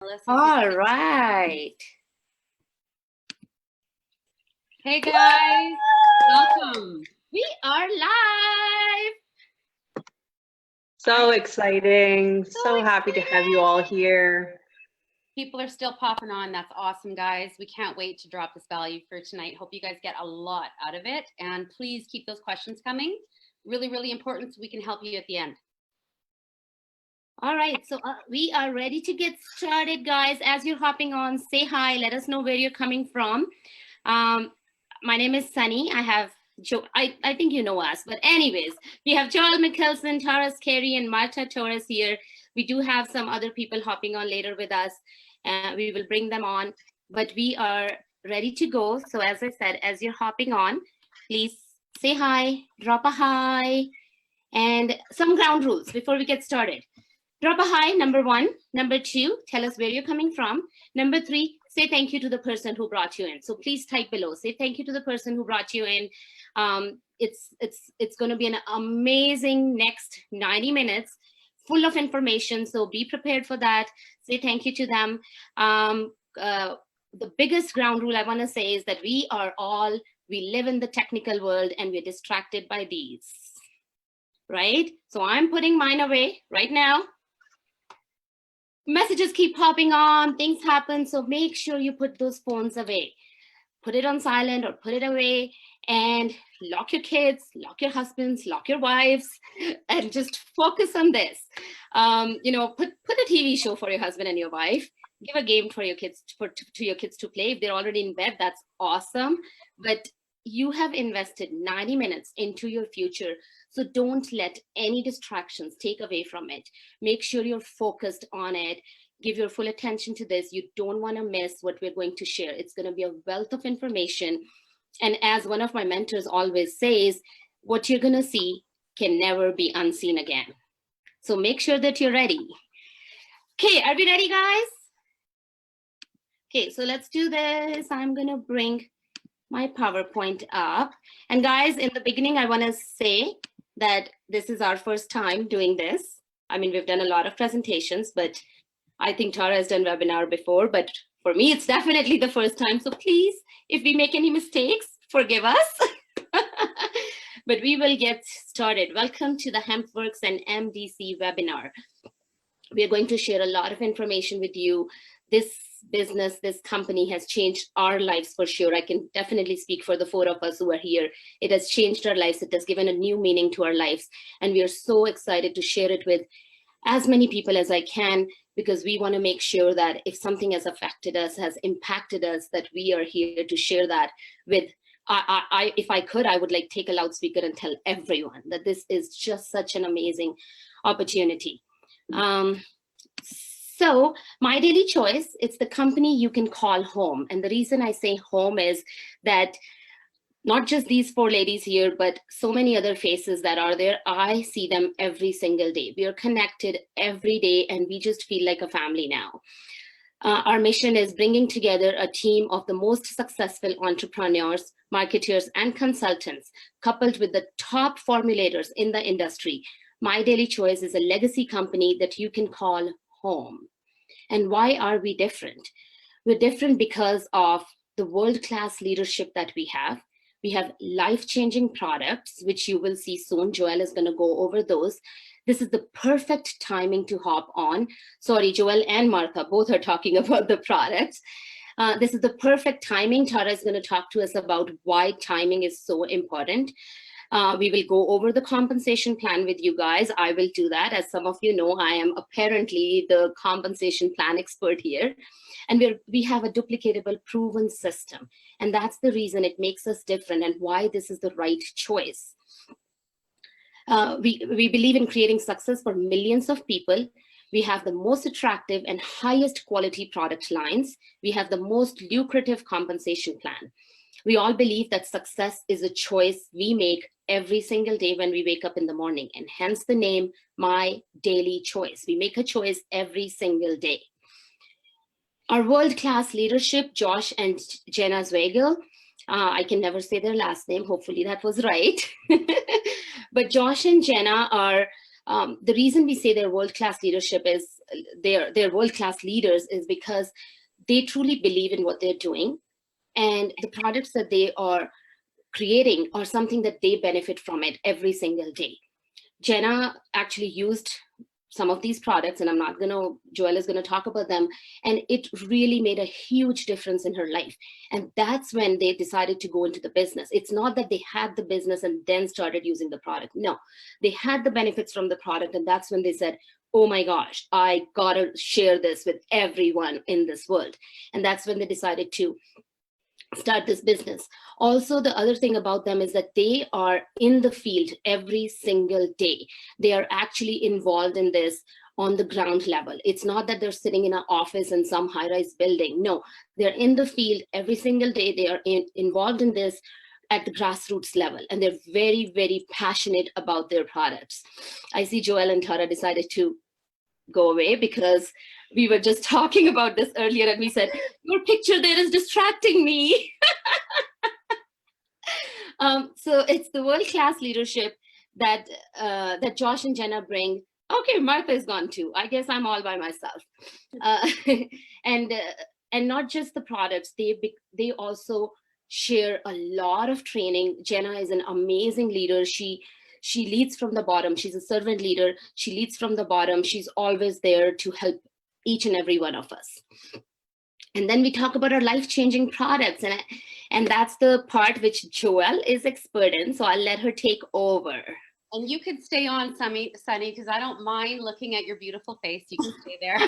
All right. Hey guys, welcome. We are live. So exciting. So happy to have you all here. People are still popping on. That's awesome, guys. We can't wait to drop this value for tonight. Hope you guys get a lot out of it. And please keep those questions coming. Really, really important so we can help you at the end. All right, so we are ready to get started, guys. As you're hopping on, say hi. Let us know where you're coming from. My name is Sunny. I have Joe. I think you know us, but anyways, we have Joel Mickelson, Taras Carey, and Marta Torres here. We do have some other people hopping on later with us, and we will bring them on. But we are ready to go. So as I said, as you're hopping on, please say hi, drop a hi, and some ground rules before we get started. Drop a hi, number one. Number two, tell us where you're coming from. Number three, say thank you to the person who brought you in. So please type below, say thank you to the person who brought you in. It's going to be an amazing next 90 minutes full of information. So be prepared for that. Say thank you to them. The biggest ground rule I want to say is that we live in the technical world and we're distracted by these, right? So I'm putting mine away right now. Messages keep popping on, things happen, so make sure you put those phones away. Put it on silent or put it away and lock your kids, lock your husbands, lock your wives, and just focus on this. Put a TV show for your husband and your wife. Give a game for your kids to your kids to play. If they're already in bed, that's awesome. But you have invested 90 minutes into your future. So don't let any distractions take away from it. Make sure you're focused on it. Give your full attention to this. You don't want to miss what we're going to share. It's going to be a wealth of information. And as one of my mentors always says, what you're going to see can never be unseen again. So make sure that you're ready. Okay, are we ready, guys? Okay, so let's do this. I'm going to bring my PowerPoint up. And guys, in the beginning, I want to say that this is our first time doing this. I mean, we've done a lot of presentations, but I think Tara has done webinar before, but for me, it's definitely the first time. So please, if we make any mistakes, forgive us. But we will get started. Welcome to the HempWorks and MDC webinar. We are going to share a lot of information with you. This business, this company has changed our lives for sure. I can definitely speak for the four of us who are here. It has changed our lives. It has given a new meaning to our lives. And we are so excited to share it with as many people as I can, because we want to make sure that if something has affected us, has impacted us, that we are here to share that with, if I could, I would like take a loudspeaker and tell everyone that this is just such an amazing opportunity. So My Daily Choice, it's the company you can call home. And the reason I say home is that not just these four ladies here, but so many other faces that are there, I see them every single day. We are connected every day and we just feel like a family now. Our mission is bringing together a team of the most successful entrepreneurs, marketers, and consultants, coupled with the top formulators in the industry. My Daily Choice is a legacy company that you can call home. And why are we different? We're different because of the world-class leadership that we have. We have life-changing products, which you will see soon. Joel is going to go over those. This is the perfect timing to hop on. Sorry, Joel and Martha both are talking about the products. This is the perfect timing. Tara is going to talk to us about why timing is so important. We will go over the compensation plan with you guys. I will do that. As some of you know, I am apparently the compensation plan expert here. And we have a duplicatable, proven system. And that's the reason it makes us different and why this is the right choice. We believe in creating success for millions of people. We have the most attractive and highest quality product lines. We have the most lucrative compensation plan. We all believe that success is a choice we make every single day when we wake up in the morning, and hence the name My Daily Choice. We make a choice every single day. Our world-class leadership, Josh and Jenna Zweigel, I can never say their last name, hopefully that was right. But Josh and Jenna are, the reason we say they're world-class leadership is they're world-class leaders is because they truly believe in what they're doing, and the products that they are creating are something that they benefit from it every single day. Jenna actually used some of these products, and Joelle is going to talk about them, and it really made a huge difference in her life. And that's when they decided to go into the business. It's not that they had the business and then started using the product. No, they had the benefits from the product, and that's when they said, oh my gosh, I gotta share this with everyone in this world. And that's when they decided to start this business. Also, the other thing about them is that they are in the field every single day. They are actually involved in this on the ground level. It's not that they're sitting in an office in some high-rise building. No, they're in the field every single day. They are involved in this at the grassroots level, and they're very, very passionate about their products. I see Joelle and Tara decided to go away because we were just talking about this earlier, and we said, your picture there is distracting me. So it's the world-class leadership that that Josh and Jenna bring. Okay, Martha is gone too. I guess I'm all by myself. And not just the products, they also share a lot of training. Jenna is an amazing leader. She leads from the bottom. She's a servant leader. She leads from the bottom. She's always there to help each and every one of us. And then we talk about our life-changing products, and that's the part which Joelle is expert in. So I'll let her take over. And you could stay on, Sunny, because I don't mind looking at your beautiful face. You can stay there.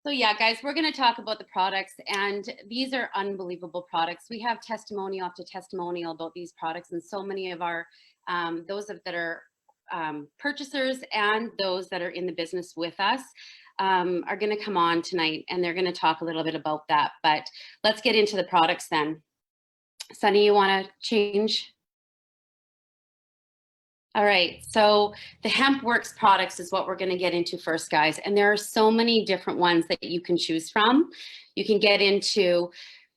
So yeah, guys, we're going to talk about the products, and these are unbelievable products. We have testimonial after testimonial about these products, and so many of our those that are purchasers and those that are in the business with us are going to come on tonight, and they're going to talk a little bit about that. But let's get into the products then. Sunny, you want to change? All right, so the HempWorks products is what we're going to get into first, guys. And there are so many different ones that you can choose from. You can get into,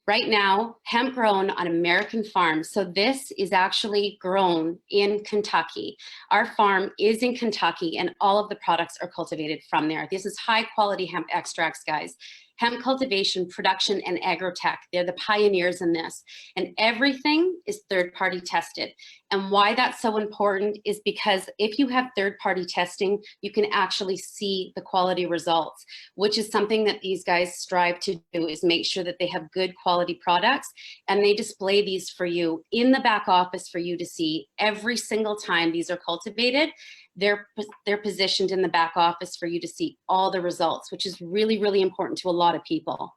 right now, hemp grown on American farms. So this is actually grown in Kentucky. Our farm is in Kentucky, and all of the products are cultivated from there. This is high quality hemp extracts, guys. Hemp cultivation, production, and agrotech. They're the pioneers in this. And everything is third-party tested. And why that's so important is because if you have third-party testing, you can actually see the quality results, which is something that these guys strive to do, is make sure that they have good quality products, and they display these for you in the back office for you to see every single time these are cultivated. They're positioned in the back office for you to see all the results, which is really, really important to a lot of people.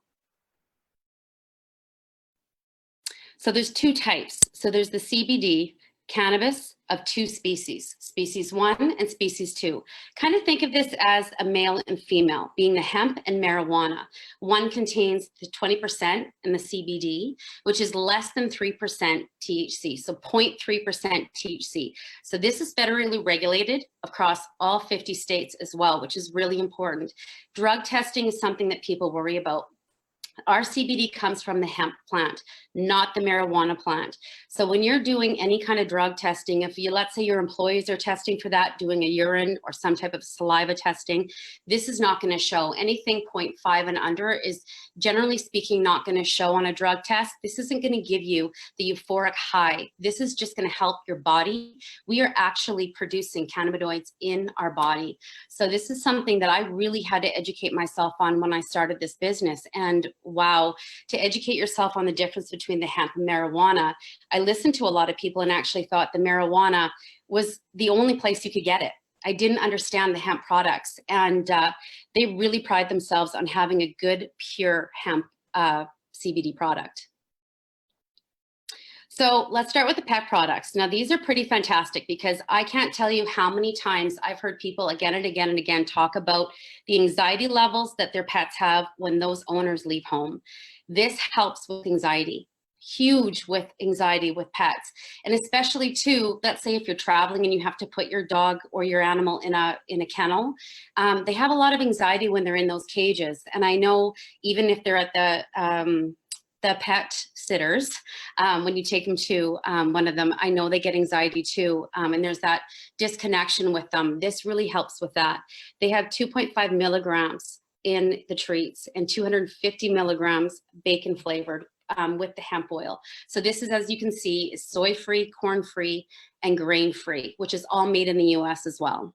So there's two types. So there's the CBD cannabis of two species, species 1 and species 2. Kind of think of this as a male and female, being the hemp and marijuana. One contains the 20% in the CBD, which is less than 3% THC, so 0.3% THC. So this is federally regulated across all 50 states as well, which is really important. Drug testing is something that people worry about. Our CBD comes from the hemp plant, not the marijuana plant. So when you're doing any kind of drug testing, if you, let's say your employees are testing for that, doing a urine or some type of saliva testing, this is not going to show. Anything 0.5 and under is, generally speaking, not going to show on a drug test. This isn't going to give you the euphoric high. This is just going to help your body. We are actually producing cannabinoids in our body. So this is something that I really had to educate myself on when I started this business. And wow, to educate yourself on the difference between the hemp and marijuana. I listened to a lot of people and actually thought the marijuana was the only place you could get it. I didn't understand the hemp products, and they really pride themselves on having a good, pure hemp CBD product. So let's start with the pet products. Now, these are pretty fantastic because I can't tell you how many times I've heard people again and again and again talk about the anxiety levels that their pets have when those owners leave home. This helps with anxiety, huge with anxiety with pets. And especially too, let's say if you're traveling and you have to put your dog or your animal in a kennel, they have a lot of anxiety when they're in those cages. And I know even if they're at the pet sitters, when you take them to one of them, I know they get anxiety too, and there's that disconnection with them. This really helps with that. They have 2.5 milligrams in the treats and 250 milligrams bacon flavored with the hemp oil. So this is, as you can see, is soy-free, corn-free, and grain-free, which is all made in the US as well.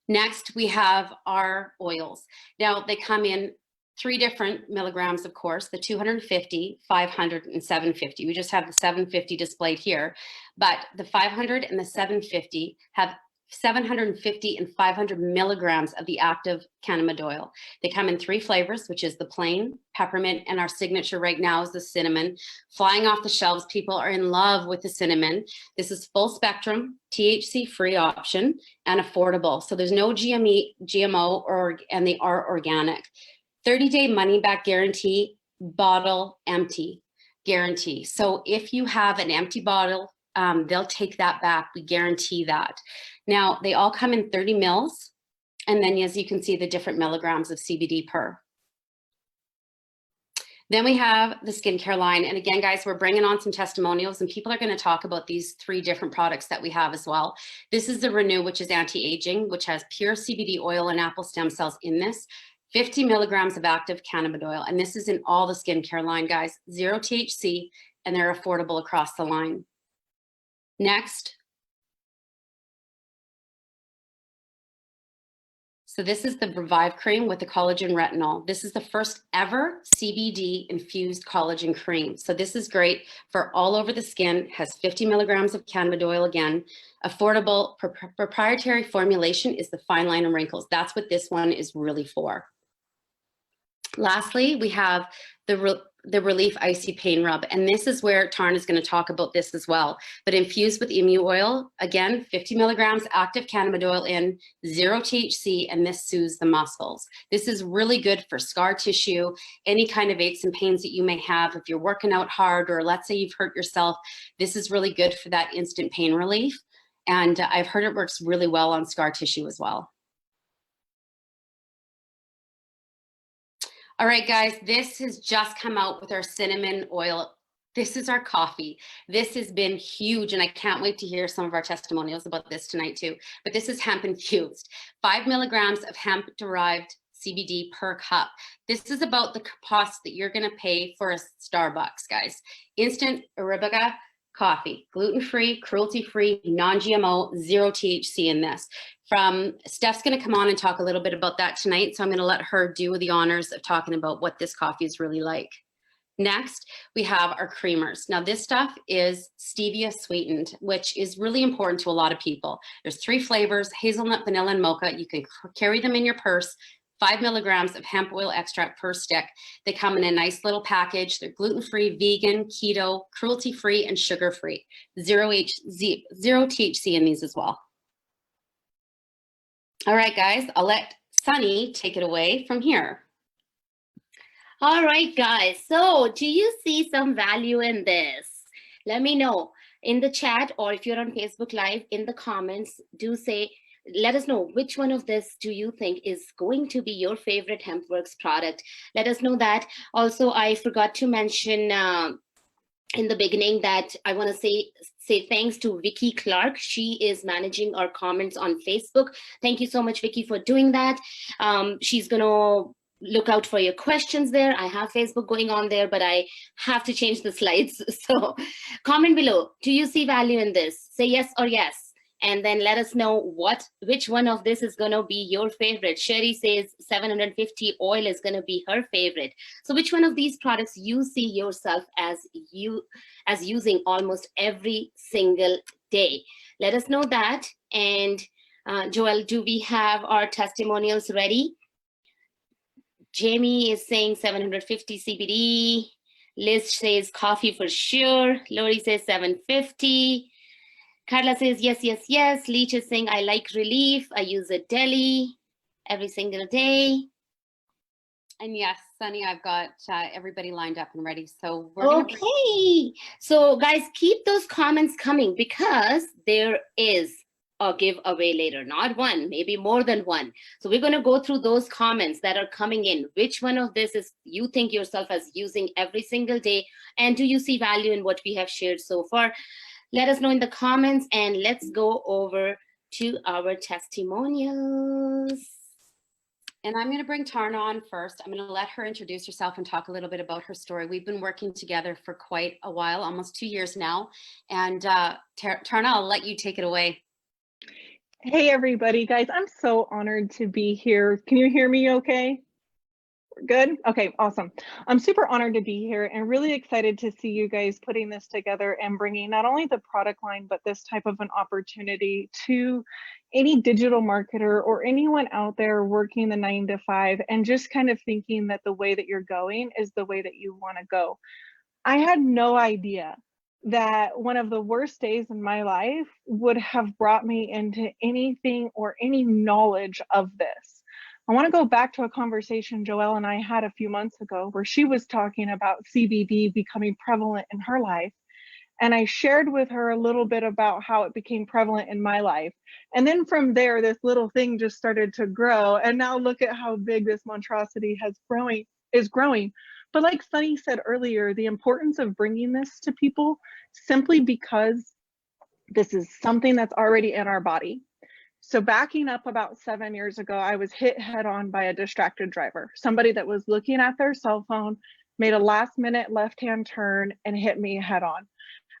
Next, we have our oils. Now, they come in 3 different milligrams, of course, the 250, 500, and 750. We just have the 750 displayed here, but the 500 and the 750 have 750 and 500 milligrams of the active cannabidiol. They come in 3 flavors, which is the plain, peppermint, and our signature right now is the cinnamon. Flying off the shelves, people are in love with the cinnamon. This is full spectrum, THC-free option, and affordable. So there's no GMO, and they are organic. 30-day money-back guarantee, bottle empty guarantee. So if you have an empty bottle, they'll take that back. We guarantee that. Now, they all come in 30 mils, and then as you can see, the different milligrams of CBD per. Then we have the skincare line. And again, guys, we're bringing on some testimonials, and people are going to talk about these 3 different products that we have as well. This is the Renew, which is anti-aging, which has pure CBD oil and apple stem cells in this. 50 milligrams of active cannabidiol. And this is in all the skincare line, guys. 0 THC, and they're affordable across the line. Next. So this is the Revive Cream with the collagen retinol. This is the first ever CBD infused collagen cream. So this is great for all over the skin, has 50 milligrams of cannabidiol again. Affordable, proprietary formulation is the fine line and wrinkles. That's what this one is really for. Lastly, we have the Relief Icy Pain Rub, and this is where Tarn is going to talk about this as well. But infused with emu oil, again, 50 milligrams active cannabidiol in, 0 THC, and this soothes the muscles. This is really good for scar tissue, any kind of aches and pains that you may have if you're working out hard, or let's say you've hurt yourself. This is really good for that instant pain relief, and I've heard it works really well on scar tissue as well. All right, guys, this has just come out with our cinnamon oil. This is our coffee. This has been huge, and I can't wait to hear some of our testimonials about this tonight too. But this is hemp infused. 5 milligrams of hemp-derived CBD per cup. This is about the cost that you're gonna pay for a Starbucks, guys. Instant Arabica coffee, gluten-free, cruelty-free, non-GMO, 0 THC in this. Steph's going to come on and talk a little bit about that tonight, so I'm going to let her do the honors of talking about what this coffee is really like. Next, we have our creamers. Now, this stuff is stevia sweetened, which is really important to a lot of people. There's 3 flavors, hazelnut, vanilla, and mocha. You can carry them in your purse. 5 milligrams of hemp oil extract per stick. They come in a nice little package. They're gluten-free, vegan, keto, cruelty-free, and sugar-free. 0 THC in these as well. All right, guys, I'll let Sunny take it away from here. All right, guys. So do you see some value in this? Let me know in the chat, or if you're on Facebook Live, in the comments, do say, let us know which one of this do you think is going to be your favorite HempWorks product. Let us know that. Also, I forgot to mention in the beginning that I want to say thanks to Vicky Clark. She is managing our comments on Facebook. Thank you so much, Vicky, for doing that. She's going to look out for your questions there. I have Facebook going on there, but I have to change the slides. So comment below. Do you see value in this? Say yes or yes. And then let us know which one of this is going to be your favorite. Sherry says 750 oil is going to be her favorite. So which one of these products you see yourself as using almost every single day? Let us know that. And Joel, do we have our testimonials ready? Jamie is saying 750 CBD. Liz says coffee for sure. Lori says 750. Carla says, yes, yes, yes. Leach is saying, I like Relief. I use it daily, every single day. And yes, Sunny, I've got everybody lined up and ready. So we're okay. So guys, keep those comments coming, because there is give away later. Not one, maybe more than one. So we're going to go through those comments that are coming in. Which one of this is you think yourself as using every single day? And do you see value in what we have shared so far? Let us know in the comments, and let's go over to our testimonials. And I'm going to bring Tarna on first. I'm going to let her introduce herself and talk a little bit about her story. We've been working together for quite a while, almost 2 years now. And Tarna, I'll let you take it away. Hey, everybody, guys. I'm so honored to be here. Can you hear me okay? We're good? Okay, awesome. I'm super honored to be here and really excited to see you guys putting this together and bringing not only the product line, but this type of an opportunity to any digital marketer or anyone out there working the 9 to 5 and just kind of thinking that the way that you're going is the way that you want to go. I had no idea that one of the worst days in my life would have brought me into anything or any knowledge of this. I want to go back to a conversation Joelle and I had a few months ago where she was talking about CBD becoming prevalent in her life. And I shared with her a little bit about how it became prevalent in my life. And then from there, this little thing just started to grow. And now look at how big this monstrosity is growing. But like Sunny said earlier, the importance of bringing this to people simply because this is something that's already in our body. So backing up about 7 years ago, I was hit head on by a distracted driver, somebody that was looking at their cell phone, made a last minute left-hand turn and hit me head on.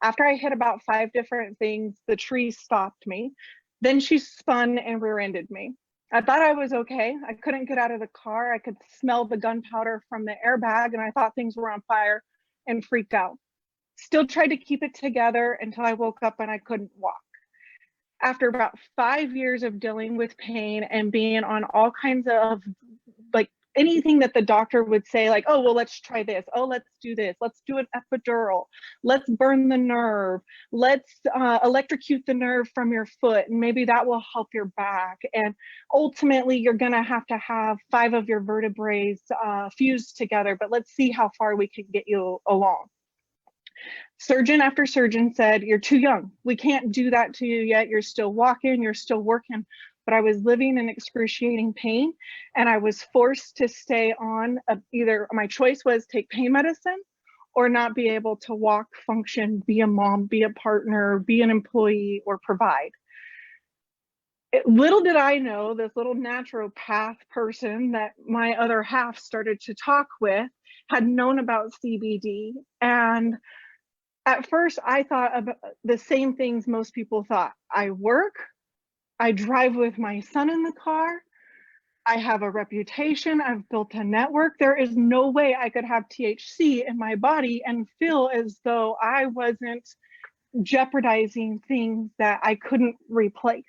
After I hit about 5 different things, the tree stopped me. Then she spun and rear-ended me. I thought I was okay. I couldn't get out of the car. I could smell the gunpowder from the airbag and I thought things were on fire and freaked out. Still tried to keep it together until I woke up and I couldn't walk. After about 5 years of dealing with pain and being on all kinds of like anything that the doctor would say, like, oh, well, let's try this. Oh, let's do this. Let's do an epidural. Let's burn the nerve. Let's electrocute the nerve from your foot. And maybe that will help your back. And ultimately, you're going to have 5 of your vertebrae fused together. But let's see how far we can get you along. Surgeon after surgeon said, you're too young. We can't do that to you yet. You're still walking. You're still working. But I was living in excruciating pain and I was forced to stay on either my choice was take pain medicine or not be able to walk, function, be a mom, be a partner, be an employee, or provide. Little did I know, this little naturopath person that my other half started to talk with had known about CBD. And at first I thought about the same things most people thought. I work, I drive with my son in the car. I have a reputation. I've built a network. There is no way I could have THC in my body and feel as though I wasn't jeopardizing things that I couldn't replace.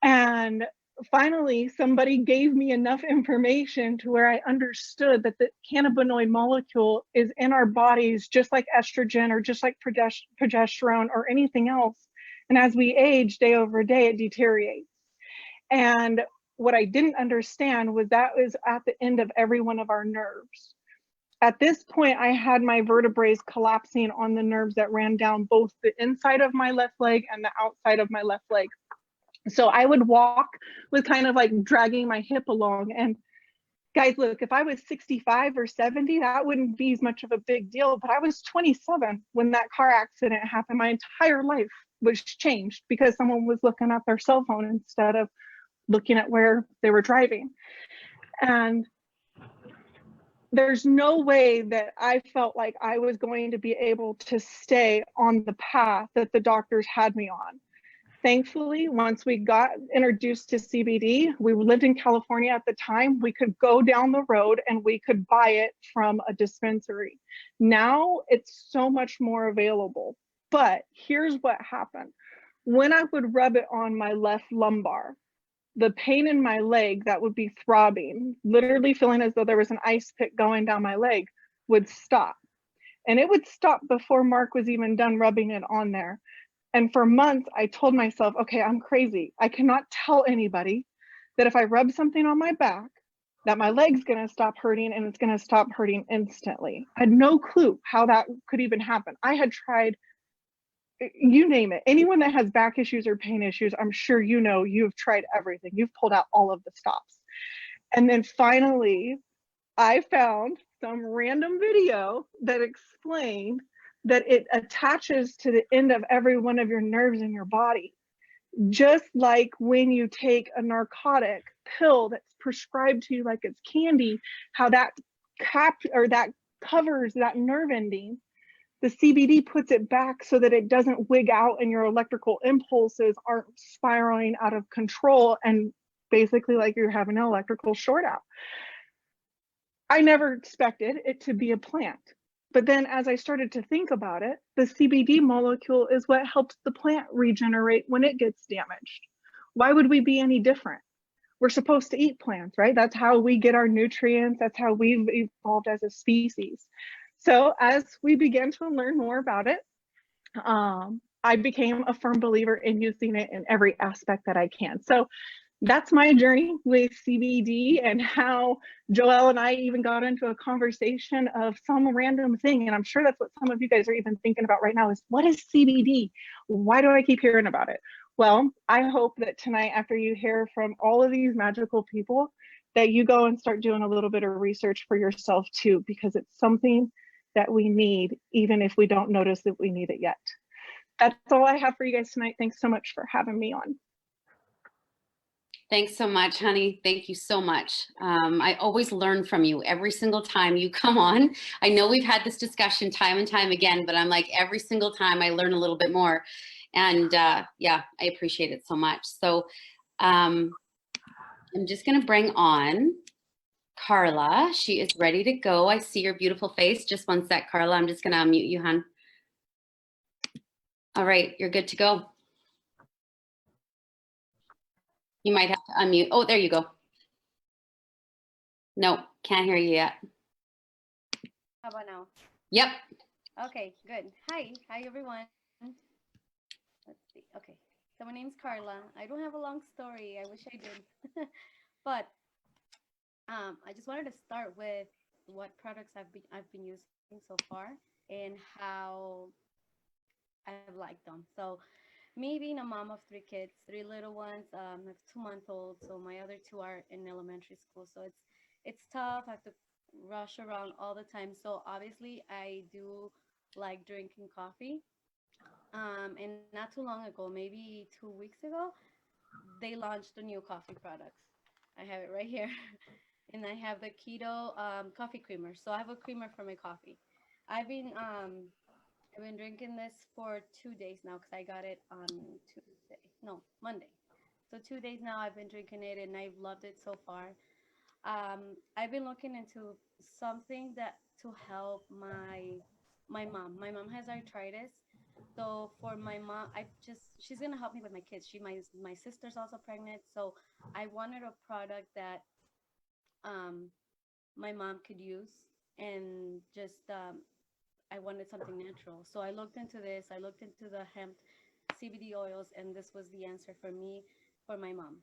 And finally, somebody gave me enough information to where I understood that the cannabinoid molecule is in our bodies, just like estrogen or just like progesterone or anything else. And as we age day over day, it deteriorates. And what I didn't understand was that was at the end of every one of our nerves. At this point, I had my vertebrae collapsing on the nerves that ran down both the inside of my left leg and the outside of my left leg. So I would walk with kind of like dragging my hip along. And guys, look, if I was 65 or 70, that wouldn't be as much of a big deal. But I was 27 when that car accident happened. My entire life was changed because someone was looking at their cell phone instead of looking at where they were driving. And there's no way that I felt like I was going to be able to stay on the path that the doctors had me on. Thankfully, once we got introduced to CBD, we lived in California at the time, we could go down the road and we could buy it from a dispensary. Now it's so much more available. But here's what happened. When I would rub it on my left lumbar, the pain in my leg that would be throbbing, literally feeling as though there was an ice pick going down my leg, would stop. And it would stop before Mark was even done rubbing it on there. And for months, I told myself, okay, I'm crazy. I cannot tell anybody that if I rub something on my back, that my leg's gonna stop hurting and it's gonna stop hurting instantly. I had no clue how that could even happen. I had tried you name it. Anyone that has back issues or pain issues, I'm sure you know you've tried everything. You've pulled out all of the stops. And then finally, I found some random video that explained that it attaches to the end of every one of your nerves in your body. Just like when you take a narcotic pill that's prescribed to you like it's candy, how that that covers that nerve ending, the CBD puts it back so that it doesn't wig out and your electrical impulses aren't spiraling out of control and basically like you're having an electrical short out. I never expected it to be a plant. But then as I started to think about it, the CBD molecule is what helps the plant regenerate when it gets damaged. Why would we be any different? We're supposed to eat plants, right? That's how we get our nutrients. That's how we've evolved as a species. So as we began to learn more about it, I became a firm believer in using it in every aspect that I can. So that's my journey with CBD and how Joelle and I even got into a conversation of some random thing. And I'm sure that's what some of you guys are even thinking about right now is, what is CBD? Why do I keep hearing about it? Well, I hope that tonight, after you hear from all of these magical people, that you go and start doing a little bit of research for yourself too, because it's something that we need, even if we don't notice that we need it yet. That's all I have for you guys tonight. Thanks so much for having me on. Thanks so much, honey. Thank you so much. I always learn from you every single time you come on. I know we've had this discussion time and time again, but I'm like, every single time I learn a little bit more. And yeah, I appreciate it so much. So I'm just gonna bring on Carla. She is ready to go. I see your beautiful face. Just one sec, Carla. I'm just gonna unmute you, hon. All right, you're good to go. You might have to unmute. Oh, there you go. No, can't hear you yet. How about now? Yep. Okay, good. Hi everyone. Let's see. Okay, so my name's Carla. I don't have a long story. I wish I did, but I just wanted to start with what products I've been using so far and how I've liked them. So me being a mom of 3 kids, 3 little ones, I have 2-month-olds, so my other 2 are in elementary school. So it's tough. I have to rush around all the time. So obviously I do like drinking coffee. And not too long ago, maybe 2 weeks ago, they launched a new coffee product. I have it right here. And I have the keto coffee creamer. So I have a creamer for my coffee. I've been drinking this for 2 days now because I got it on Monday. So 2 days now I've been drinking it and I've loved it so far. I've been looking into something to help my mom. My mom has arthritis. So for my mom, she's gonna help me with my kids. My sister's also pregnant. So I wanted a product that my mom could use and just I wanted something natural. So I looked into this. I looked into the hemp CBD oils, and this was the answer for me, for my mom.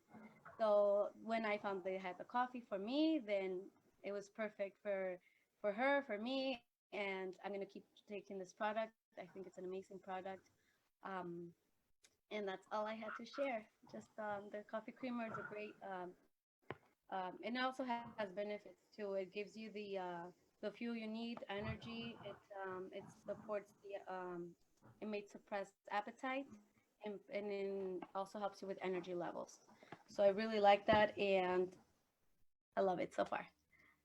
So when I found they had the coffee for me, then it was perfect for her, for me, and I'm going to keep taking this product. I think it's an amazing product. And that's all I had to share. Just the coffee creamer is a great, and it also has benefits too. It gives you the fuel you need, energy. It supports it may suppress appetite, and then also helps you with energy levels. So I really like that, and I love it so far.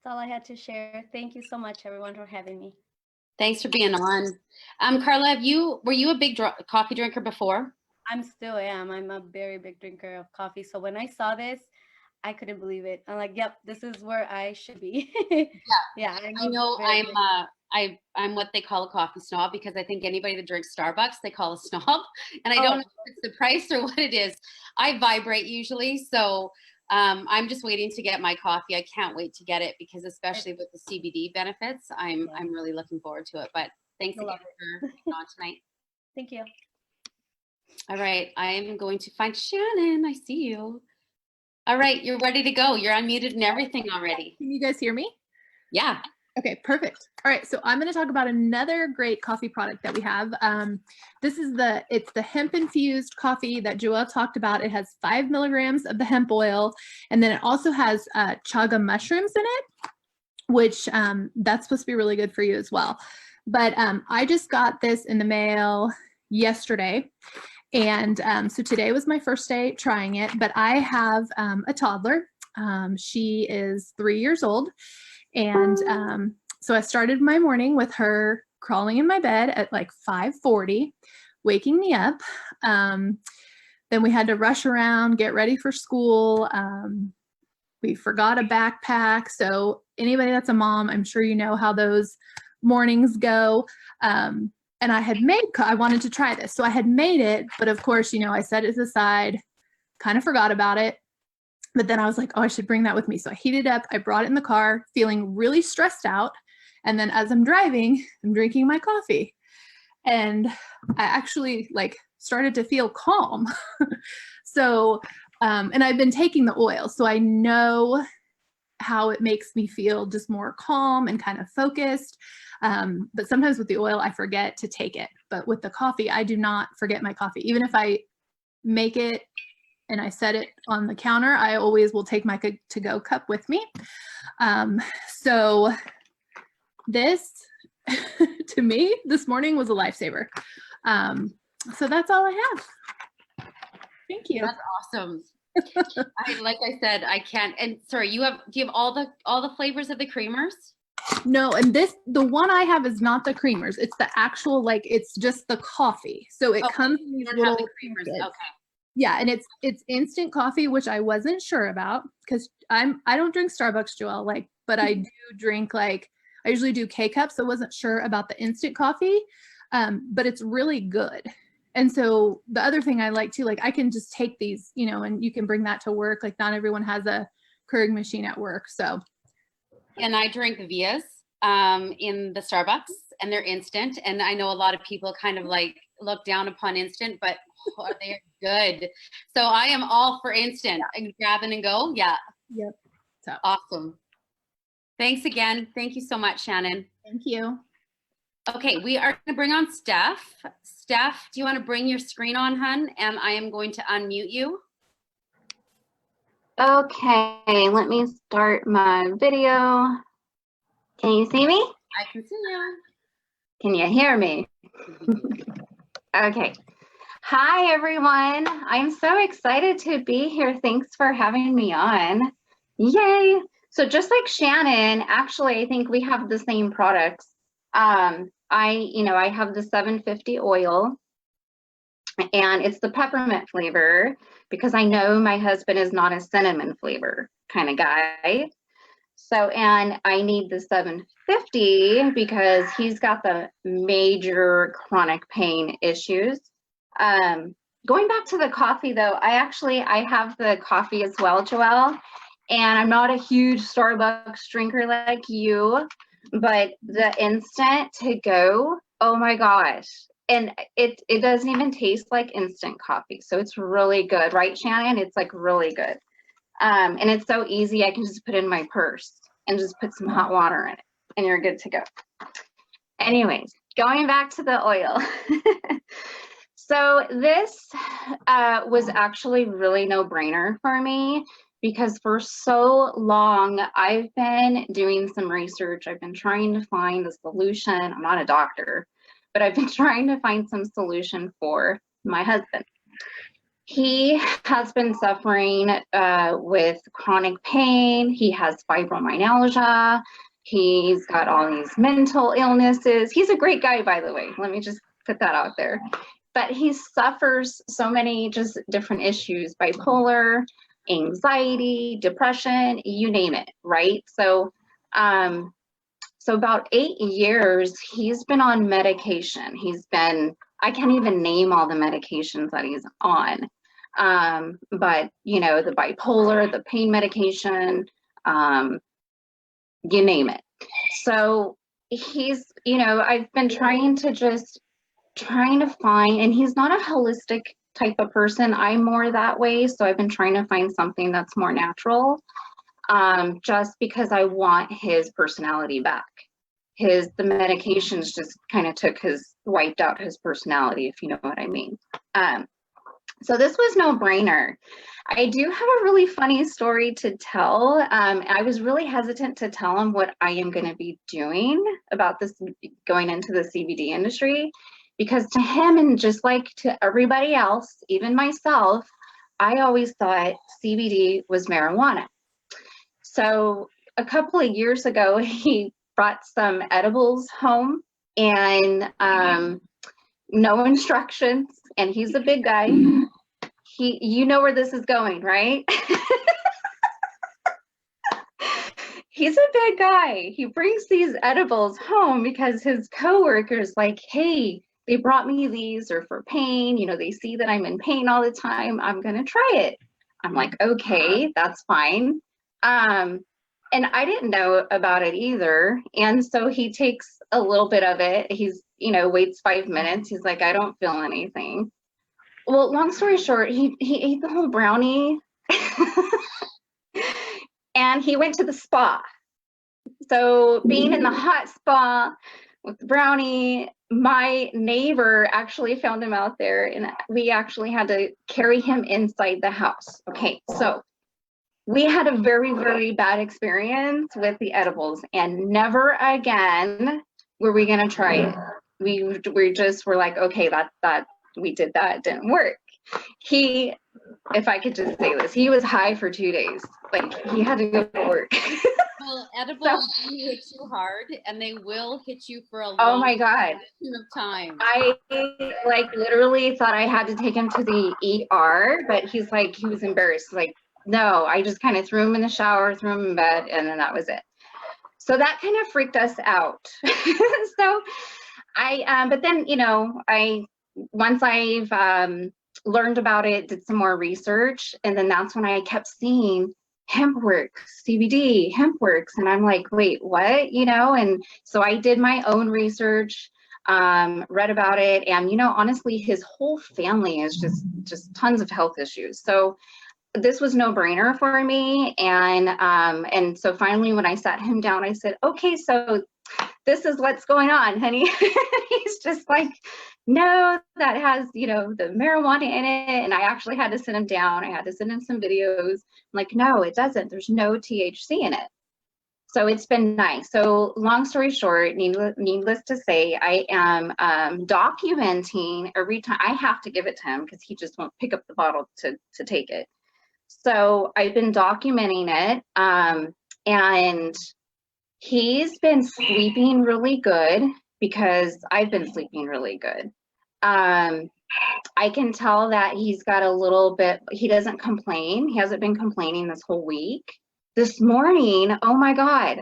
That's all I had to share. Thank you so much, everyone, for having me. Thanks for being on. Carla, were you a big coffee drinker before? I'm still am. I'm a very big drinker of coffee. So when I saw this, I couldn't believe it. I'm like, yep, this is where I should be. Yeah. I know I'm what they call a coffee snob, because I think anybody that drinks Starbucks, they call a snob. And I don't know if it's the price or what it is. I vibrate usually. So I'm just waiting to get my coffee. I can't wait to get it, because especially with the CBD benefits, I'm really looking forward to it. But thanks again for being on tonight. Thank you. All right. I am going to find Shannon. I see you. All right. You're ready to go. You're unmuted and everything already. Can you guys hear me? Yeah. Okay, perfect. All right, so I'm going to talk about another great coffee product that we have. This is it's the hemp infused coffee that Joelle talked about. It has 5 milligrams of the hemp oil, and then it also has chaga mushrooms in it, which that's supposed to be really good for you as well. But I just got this in the mail yesterday. And so today was my first day trying it, but I have a toddler. She is 3 years old. And so I started my morning with her crawling in my bed at like 5:40, waking me up. Then we had to rush around, get ready for school. We forgot a backpack. So anybody that's a mom, I'm sure you know how those mornings go. And I wanted to try this. So I had made it, but of course, I set it aside, kind of forgot about it. But then I was like, oh, I should bring that with me. So I heated up, I brought it in the car, feeling really stressed out. And then as I'm driving, I'm drinking my coffee. And I actually started to feel calm. So, and I've been taking the oil, so I know how it makes me feel just more calm and kind of focused. But sometimes with the oil, I forget to take it. But with the coffee, I do not forget my coffee. Even if I make it and I set it on the counter, I always will take my to-go cup with me. So this, to me, this morning was a lifesaver. So that's all I have. Thank you. That's awesome. Like I said, I can't. And sorry, do you have all the flavors of the creamers? No, and the one I have is not the creamers. It's the actual, it's just the coffee. So it comes in these little creamers. packets. Okay. Yeah, and it's instant coffee, which I wasn't sure about because I don't drink Starbucks, Joelle, but I do drink I usually do K-cups, so I wasn't sure about the instant coffee. But it's really good. And so the other thing I like too, I can just take these, and you can bring that to work. Not everyone has a Keurig machine at work. So. And I drink Vias in the Starbucks, and they're instant. And I know a lot of people kind of look down upon instant, but they're good. So I am all for instant. Grab it and go. Yeah. Yep. So awesome. Thanks again. Thank you so much, Shannon. Thank you. Okay, we are going to bring on Steph. Steph, do you want to bring your screen on, hun? And I am going to unmute you. Okay, let me start my video. Can you see me? I can see you. Can you hear me? Okay. Hi, everyone. I'm so excited to be here. Thanks for having me on. Yay. So just like Shannon, actually, I think we have the same products. I have the 750 oil, and it's the peppermint flavor because I know my husband is not a cinnamon flavor kind of guy. So, and I need the 750 because he's got the major chronic pain issues. Going back to the coffee though, I have the coffee as well, Joelle, and I'm not a huge Starbucks drinker like you, but the instant to go, oh my gosh. And it doesn't even taste like instant coffee. So it's really good, right, Shannon? It's really good. And it's so easy. I can just put it in my purse and just put some hot water in it and you're good to go. Anyways, going back to the oil. So this was actually really no-brainer for me because for so long, I've been doing some research. I've been trying to find a solution. I'm not a doctor, but I've been trying to find some solution for my husband. He has been suffering with chronic pain. He has fibromyalgia. He's got all these mental illnesses. He's a great guy, by the way. Let me just put that out there. But he suffers so many just different issues, bipolar, anxiety, depression, you name it, right? So, so about 8 years, he's been on medication. I can't even name all the medications that he's on. But the bipolar, the pain medication, you name it. So he's, I've been trying to find, and he's not a holistic type of person. I'm more that way. So I've been trying to find something that's more natural, just because I want his personality back. the medications just kind of wiped out his personality, if you know what I mean. So this was no brainer. I do have a really funny story to tell. I was really hesitant to tell him what I am going to be doing about this, going into the CBD industry, because to him, and just like to everybody else, even myself, I always thought CBD was marijuana. So a couple of years ago, he brought some edibles home, and no instructions, and he's a big guy. You know where this is going, right? He's a big guy. He brings these edibles home because his coworker's like, hey, they brought me these, or for pain, you know, they see that I'm in pain all the time, I'm gonna try it. I'm like, okay, that's fine. And I didn't know about it either. And so he takes a little bit of it. He's, you know, waits 5 minutes. He's like, I don't feel anything. Well, long story short, he ate the whole brownie and he went to the spa. So being in the hot spa with the brownie, my neighbor actually found him out there, and we actually had to carry him inside the house. Okay, so we had a very, very bad experience with the edibles, and never again were we gonna try it. We just were like, okay, that we did that, it didn't work. He, if I could just say this, he was high for 2 days. Like, he had to go to work. Well, edibles do hit you hard, and they will hit you for a long Oh my God. of time. I like literally thought I had to take him to the ER, but he's like, he was embarrassed. Like, no, I just kind of threw him in the shower, threw him in bed, and then that was it. So that kind of freaked us out. So but then, you know, once I've learned about it, did some more research, and then that's when I kept seeing HempWorks, CBD, HempWorks, and I'm like, wait, what? You know, and so I did my own research, read about it, and you know, honestly, his whole family is just tons of health issues. So this was no brainer for me, and so finally, when I sat him down, I said, okay, so this is what's going on, honey. He's just like, no, that has, you know, the marijuana in it. And I actually had to sit him down. I had to send him some videos. I'm like, no, it doesn't. There's no THC in it. So it's been nice. So long story short, needless to say, I am documenting every time. I have to give it to him because he just won't pick up the bottle to take it. So I've been documenting it, and he's been sleeping really good because I've been sleeping really good. I can tell that he's got a little bit, he doesn't complain. He hasn't been complaining this whole week. This morning, oh my God,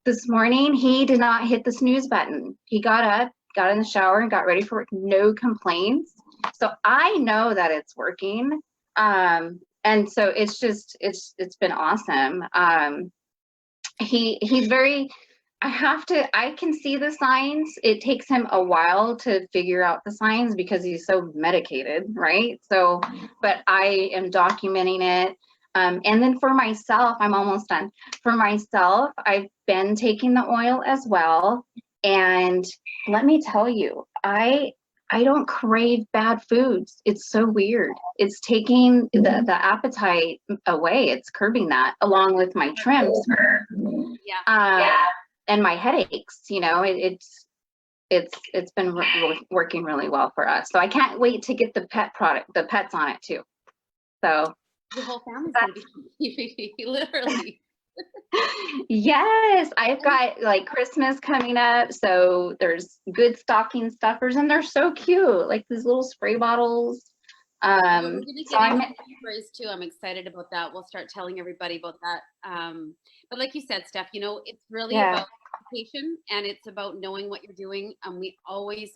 this morning he did not hit the snooze button. He got up, got in the shower, and got ready for work. No complaints. So I know that it's working. And so it's been awesome. He's very, I can see the signs. It takes him a while to figure out the signs because he's so medicated, right? So, but I am documenting it. And then for myself, I'm almost done. For myself, I've been taking the oil as well. And let me tell you, I don't crave bad foods. It's so weird. It's taking the appetite away. It's curbing that, along with my trims. And my headaches. You know, it's been working really well for us. So I can't wait to get the pets on it too. So the whole family's gonna be literally. Yes, I've got like Christmas coming up, so there's good stocking stuffers, and they're so cute, like these little spray bottles. We're gonna get into sprays too. I'm excited about that. We'll start telling everybody about that. But like you said, Steph, you know, it's really about education, and it's about knowing what you're doing. And we always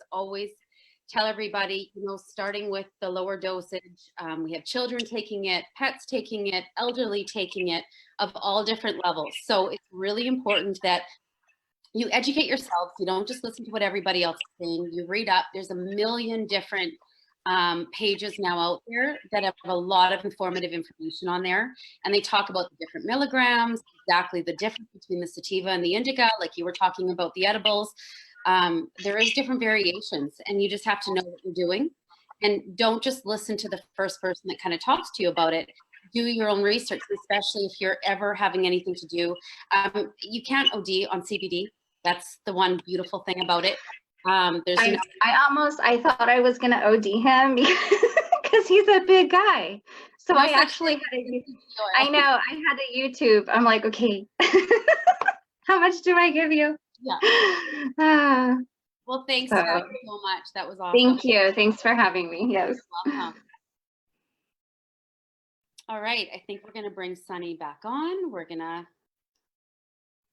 tell everybody, you know, starting with the lower dosage. We have children taking it, pets taking it, elderly taking it, of all different levels. So it's really important that you educate yourself. You don't just listen to what everybody else is saying. You read up. There's a million different pages now out there that have a lot of informative information on there. And they talk about the different milligrams, exactly the difference between the sativa and the indica, like you were talking about the edibles. There is different variations, and you just have to know what you're doing. And don't just listen to the first person that kind of talks to you about it. Do your own research, especially if you're ever having anything to do. You can't OD on CBD. That's the one beautiful thing about it. There's I thought I was gonna OD him because he's a big guy. So I actually had I had a YouTube. I'm like, okay, how much do I give you? Yeah. Well, thanks so much. That was awesome. Thank you. Thanks for having me. Yes. You're welcome. All right. I think we're gonna bring Sunny back on.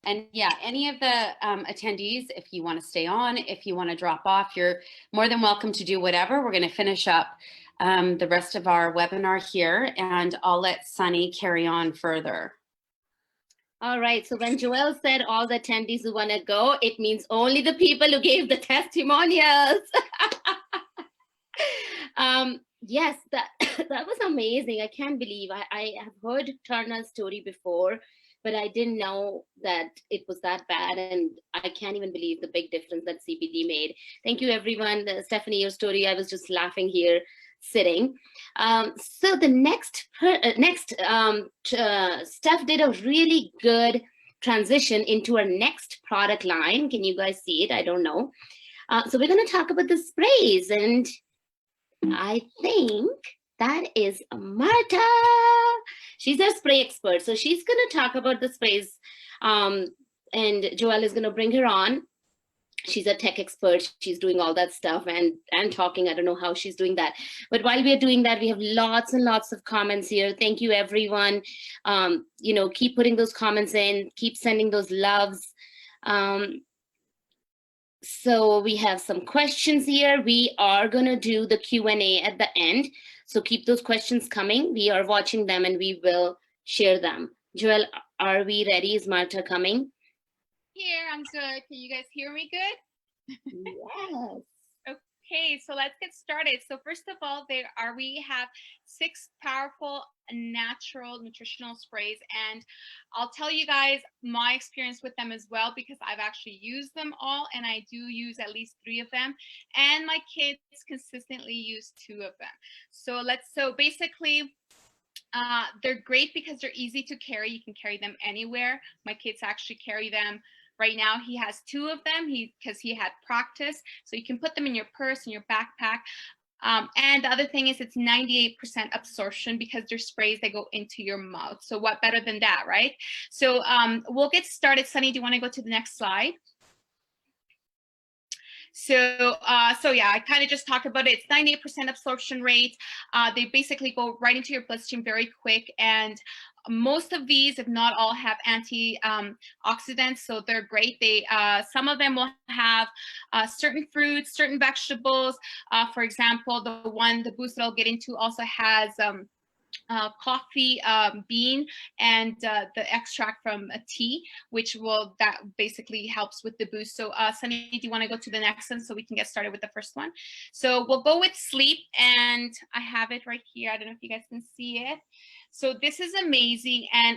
And yeah, any of the attendees, if you want to stay on, if you want to drop off, you're more than welcome to do whatever. We're going to finish up the rest of our webinar here, and I'll let Sunny carry on further. All right, so when Joelle said all the attendees who want to go, it means only the people who gave the testimonials. Yes, that was amazing. I can't believe I have heard Turner's story before, but I didn't know that it was that bad, and I can't even believe the big difference that CBD made. Thank you, everyone. Stephanie, your story, I was just laughing here sitting. So the next Steph did a really good transition into our next product line. Can you guys see it? I don't know. So we're going to talk about the sprays, and I think that is Marta. She's our spray expert. So she's going to talk about the sprays, and Joelle is going to bring her on. She's a tech expert. She's doing all that stuff and talking. I don't know how she's doing that. But while we're doing that, we have lots and lots of comments here. Thank you, everyone. Keep putting those comments in. Keep sending those loves. So we have some questions here. We are going to do the Q&A at the end. So keep those questions coming. We are watching them and we will share them. Joelle, are we ready? Is Marta coming? Here, I'm good. Can you guys hear me good? Yes. Okay, so let's get started. So first of all, we have 6 powerful natural nutritional sprays, and I'll tell you guys my experience with them as well, because I've actually used them all, and I do use at least 3 of them, and my kids consistently use 2 of them. So basically, they're great because they're easy to carry. You can carry them anywhere. My kids actually carry them. Right now, he has 2 of them because he had practice. So you can put them in your purse, in your backpack. And the other thing is it's 98% absorption because they're sprays that go into your mouth. So what better than that, right? So we'll get started. Sunny, do you want to go to the next slide? So yeah, I kind of just talked about it. It's 98% absorption rate. They basically go right into your bloodstream very quick, and most of these, if not all, have antioxidants, so they're great. Some of them will have certain fruits, certain vegetables. For example, the boost that I'll get into also has coffee bean and the extract from a tea, that basically helps with the boost. So Sunny, do you want to go to the next one so we can get started with the first one? So we'll go with sleep, and I have it right here. I don't know if you guys can see it. So this is amazing, and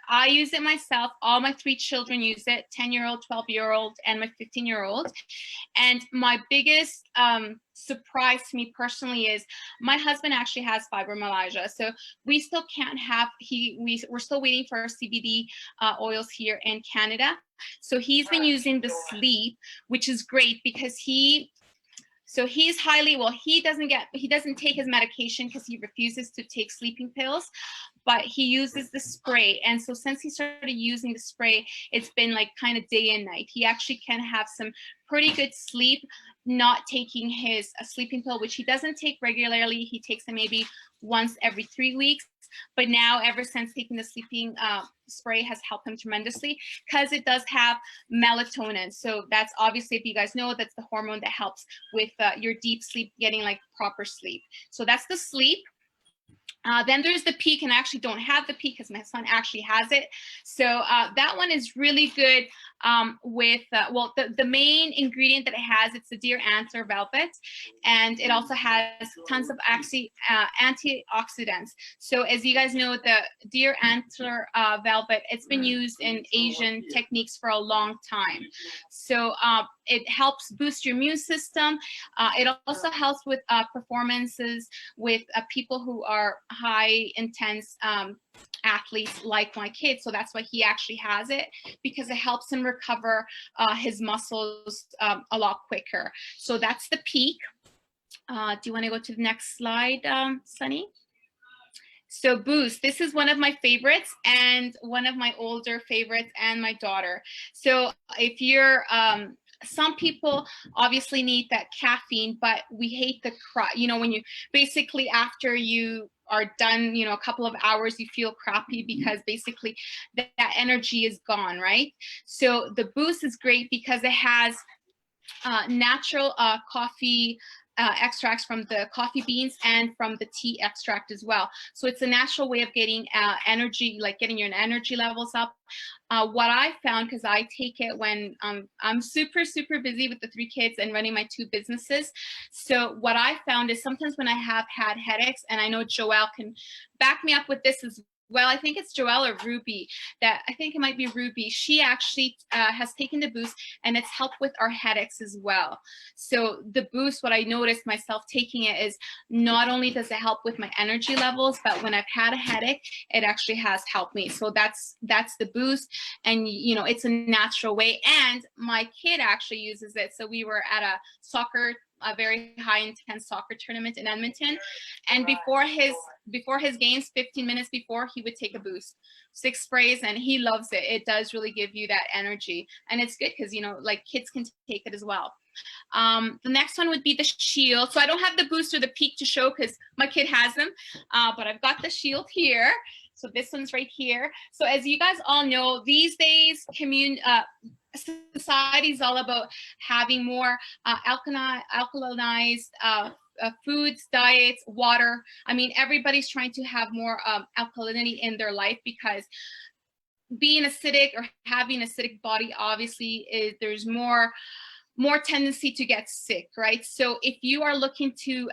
I use it myself. All my 3 children use it, 10-year-old, 12-year-old, and my 15-year-old. And my biggest surprise to me personally is my husband actually has fibromyalgia. So we still can't have, we're still waiting for our CBD oils here in Canada. So he's been using the sleep, which is great because he doesn't take his medication because he refuses to take sleeping pills, but he uses the spray. And so since he started using the spray, it's been like kind of day and night. He actually can have some pretty good sleep, not taking his sleeping pill, which he doesn't take regularly. He takes it maybe once every 3 weeks. But now, ever since taking the sleeping spray has helped him tremendously because it does have melatonin. So that's obviously, if you guys know, that's the hormone that helps with your deep sleep, getting like proper sleep. So that's the sleep. Then there's the peak, and I actually don't have the peak because my son actually has it. So that one is really good with, well, the main ingredient that it has, it's the deer antler velvet, and it also has tons of antioxidants. So as you guys know, the deer antler velvet, it's been used in Asian techniques for a long time. So it helps boost your immune system. It also helps with performances with people who are high intense athletes like my kid. So that's why he actually has it, because it helps him recover his muscles a lot quicker. So that's the Peak. Do you want to go to the next slide, Sunny? So Boost, this is one of my favorites and one of my older favorites, and my daughter. So if you're, some people obviously need that caffeine, but we hate the when you basically, after you are done, a couple of hours, you feel crappy because basically that energy is gone, right? So the Boost is great because it has natural coffee extracts from the coffee beans and from the tea extract as well. So it's a natural way of getting energy, like getting your energy levels up. What I found, because I take it when I'm super, super busy with the 3 kids and running my 2 businesses. So what I found is sometimes when I have had headaches, and I know Joelle can back me up with this as well, I think it's Joelle or Ruby, that I think it might be Ruby. She actually has taken the Boost, and it's helped with our headaches as well. So the Boost, what I noticed myself taking it is not only does it help with my energy levels, but when I've had a headache, it actually has helped me. So that's the Boost, and it's a natural way. And my kid actually uses it. So we were at a very high intense soccer tournament in Edmonton, and before his games, 15 minutes before, he would take a Boost, 6 sprays, and he loves it. It does really give you that energy, and it's good because like kids can take it as well. The next one would be the Shield. So I don't have the Boost or the Peak to show because my kid has them, but I've got the Shield here. So this one's right here. So as you guys all know, these days society is all about having more alkalinized foods, diets, water. I mean, everybody's trying to have more alkalinity in their life, because being acidic or having acidic body, obviously, there's more tendency to get sick, right? So if you are looking to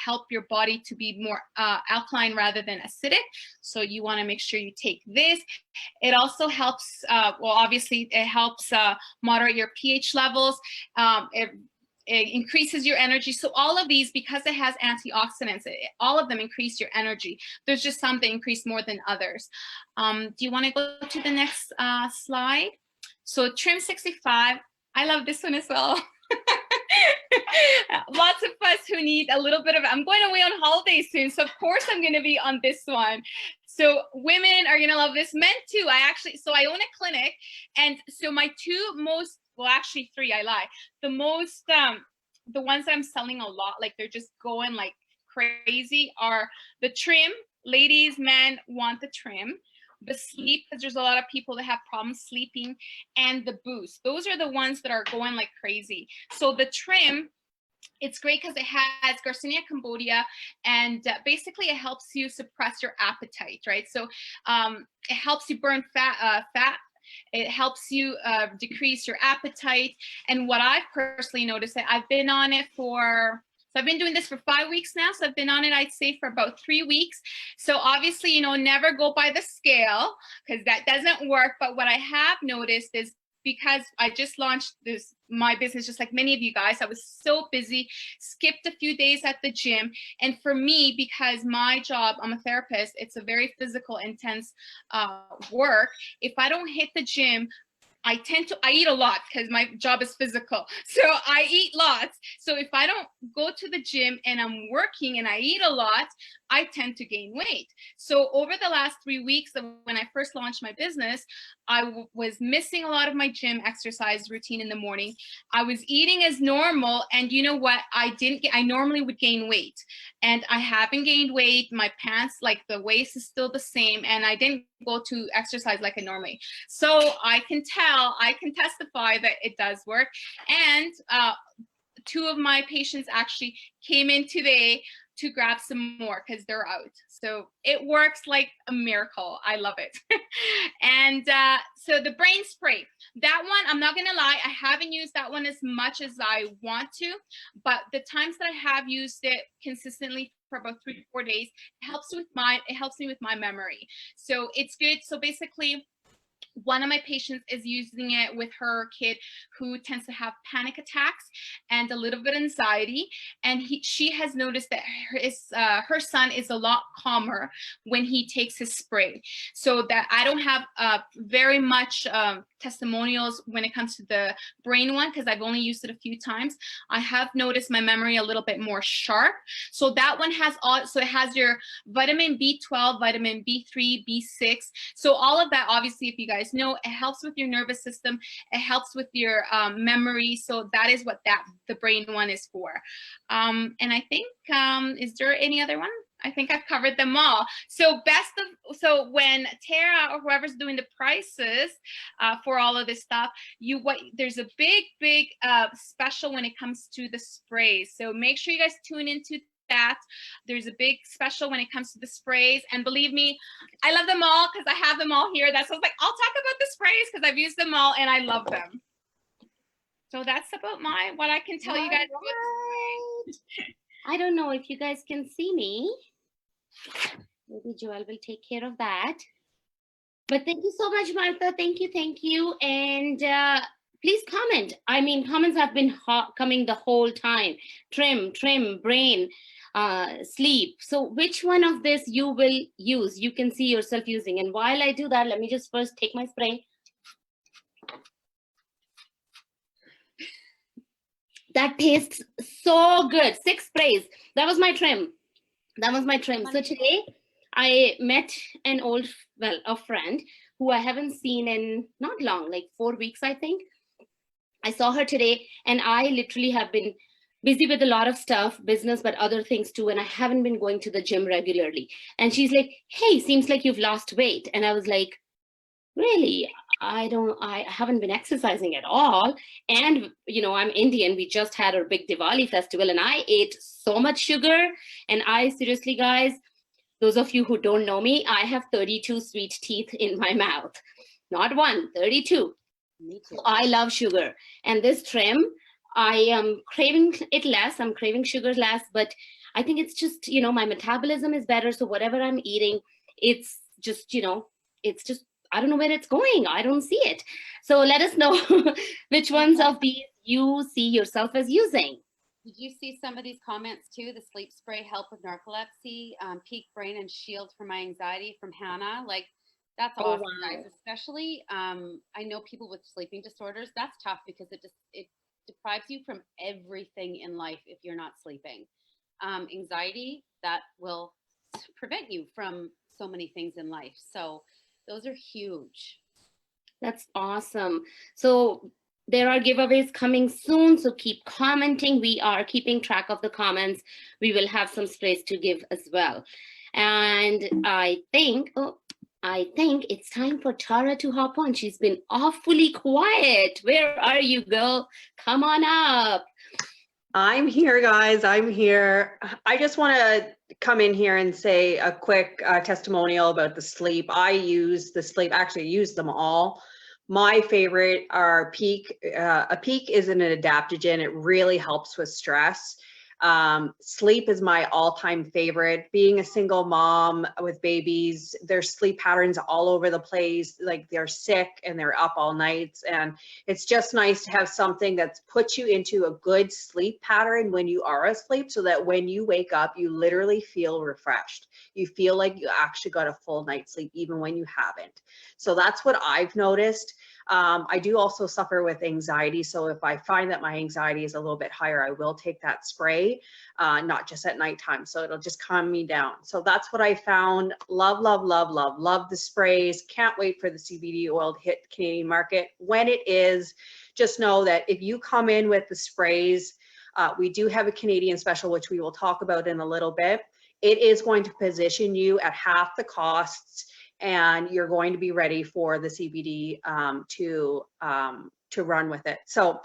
help your body to be more alkaline rather than acidic, so you want to make sure you take this. It also helps, obviously it helps moderate your pH levels. It increases your energy. So all of these, because it has antioxidants, all of them increase your energy. There's just some that increase more than others. Do you want to go to the next slide? So Trim 65, I love this one as well. Lots of us who need a little bit of, I'm going away on holidays soon, so of course I'm going to be on this one. So women are going to love this, men too. I own a clinic, and so my 2 most, well, actually 3, I lie. The most, the ones that I'm selling a lot, like they're just going like crazy, are the Trim. Ladies, men want the Trim. The Sleep, because there's a lot of people that have problems sleeping, and the Boost. Those are the ones that are going like crazy. So the Trim, it's great because it has Garcinia cambogia, and basically it helps you suppress your appetite, right? So it helps you burn fat. It helps you decrease your appetite. And what I've personally noticed, that I've been on it for, so I've been doing this for 5 weeks now. So I've been on it, I'd say, for about 3 weeks. So obviously, never go by the scale, because that doesn't work. But what I have noticed is, because I just launched my business, just like many of you guys, I was so busy, skipped a few days at the gym. And for me, because my job, I'm a therapist, it's a very physical, intense work. If I don't hit the gym, I eat a lot because my job is physical. So I eat lots. So if I don't go to the gym and I'm working and I eat a lot, I tend to gain weight. So over the last 3 weeks, when I first launched my business, I was missing a lot of my gym exercise routine in the morning. I was eating as normal. And you know what? I normally would gain weight, and I haven't gained weight. My pants, like the waist is still the same, and I didn't go to exercise like I normally. So I can testify that it does work. And 2 of my patients actually came in today to grab some more because they're out. So it works like a miracle. I love it. And so the brain spray, that one, I'm not gonna lie, I haven't used that one as much as I want to, but the times that I have used it consistently for about 3 to 4 days, it helps me with my memory. So it's good. So basically, one of my patients is using it with her kid who tends to have panic attacks and a little bit of anxiety. And she has noticed that her son is a lot calmer when he takes his spray. So that I don't have very much testimonials when it comes to the brain one, because I've only used it a few times. I have noticed my memory a little bit more sharp. So that one has so it has your vitamin B12, vitamin B3, B6. So all of that, obviously, if you guys know, it helps with your nervous system. It helps with your memory. So that is what the brain one is for. And I think, is there any other one? I think I've covered them all. So when Tara or whoever's doing the prices for all of this stuff, there's a big special when it comes to the sprays. So make sure you guys tune into that. There's a big special when it comes to the sprays, and believe me, I love them all because I have them all here. That's what I was like, I'll talk about the sprays because I've used them all and I love them. So that's about what I can tell you guys about. I don't know if you guys can see me. Maybe Joelle will take care of that. But thank you so much, Martha. Thank you. And please comment. I mean, comments have been coming the whole time. Trim, brain, sleep. So which one of this you will use? You can see yourself using. And while I do that, let me just first take my spray. That tastes so good. 6 sprays. That was my trim. So today I met a friend who I haven't seen in not long, like 4 weeks, I think. I saw her today, and I literally have been busy with a lot of stuff, business, but other things too. And I haven't been going to the gym regularly. And she's like, hey, seems like you've lost weight. And I was like, really? I haven't been exercising at all. And, I'm Indian. We just had our big Diwali festival and I ate so much sugar. And I seriously, guys, those of you who don't know me, I have 32 sweet teeth in my mouth. Not 1, 32. Me too. So I love sugar. And this trim, I am craving it less. I'm craving sugar less, but I think it's just, my metabolism is better. So whatever I'm eating, it's just, I don't know where it's going. I don't see it. So let us know which ones of these you see yourself as using. Did you see some of these comments too? The sleep spray help with narcolepsy, peak brain and shield for my anxiety from Hannah. Like, that's awesome, wow. guys. Especially, I know people with sleeping disorders. That's tough because it deprives you from everything in life if you're not sleeping. Anxiety, that will prevent you from so many things in life. So those are huge. That's awesome. So there are giveaways coming soon, so keep commenting. We are keeping track of the comments. We will have some sprays to give as well. And I think it's time for Tara to hop on. She's been awfully quiet. Where are you, girl? Come on up. I'm here, guys. I'm here. I just want to come in here and say a quick testimonial about the sleep. I use the sleep, actually use them all. My favorite are Peak. A Peak is an adaptogen. It really helps with stress. Sleep is my all-time favorite. Being a single mom with babies, their sleep patterns all over the place. Like, they're sick and they're up all nights. And it's just nice to have something that's puts you into a good sleep pattern when you are asleep, so that when you wake up, you literally feel refreshed. You feel like you actually got a full night's sleep, even when you haven't. So that's what I've noticed. I do also suffer with anxiety. So if I find that my anxiety is a little bit higher, I will take that spray, not just at nighttime. So it'll just calm me down. So that's what I found. Love, love, love, love, love the sprays. Can't wait for the CBD oil to hit the Canadian market. When it is, just know that if you come in with the sprays, we do have a Canadian special, which we will talk about in a little bit. It is going to position you at half the costs, and you're going to be ready for the CBD to run with it. So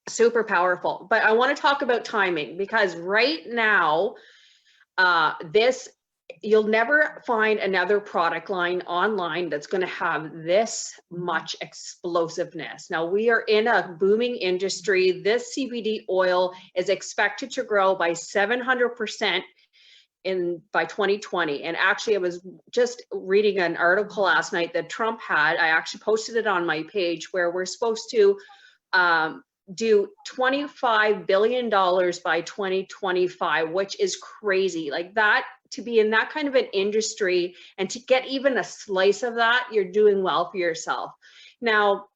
super powerful. But I want to talk about timing, because right now You'll never find another product line online that's going to have this much explosiveness. Now, we are in a booming industry. This CBD oil is expected to grow by 700% by 2020. And actually, I was just reading an article last night that Trump had. I actually posted it on my page, where we're supposed to do $25 billion by 2025, which is crazy. Like that, to be in that kind of an industry and to get even a slice of that, you're doing well for yourself. Now,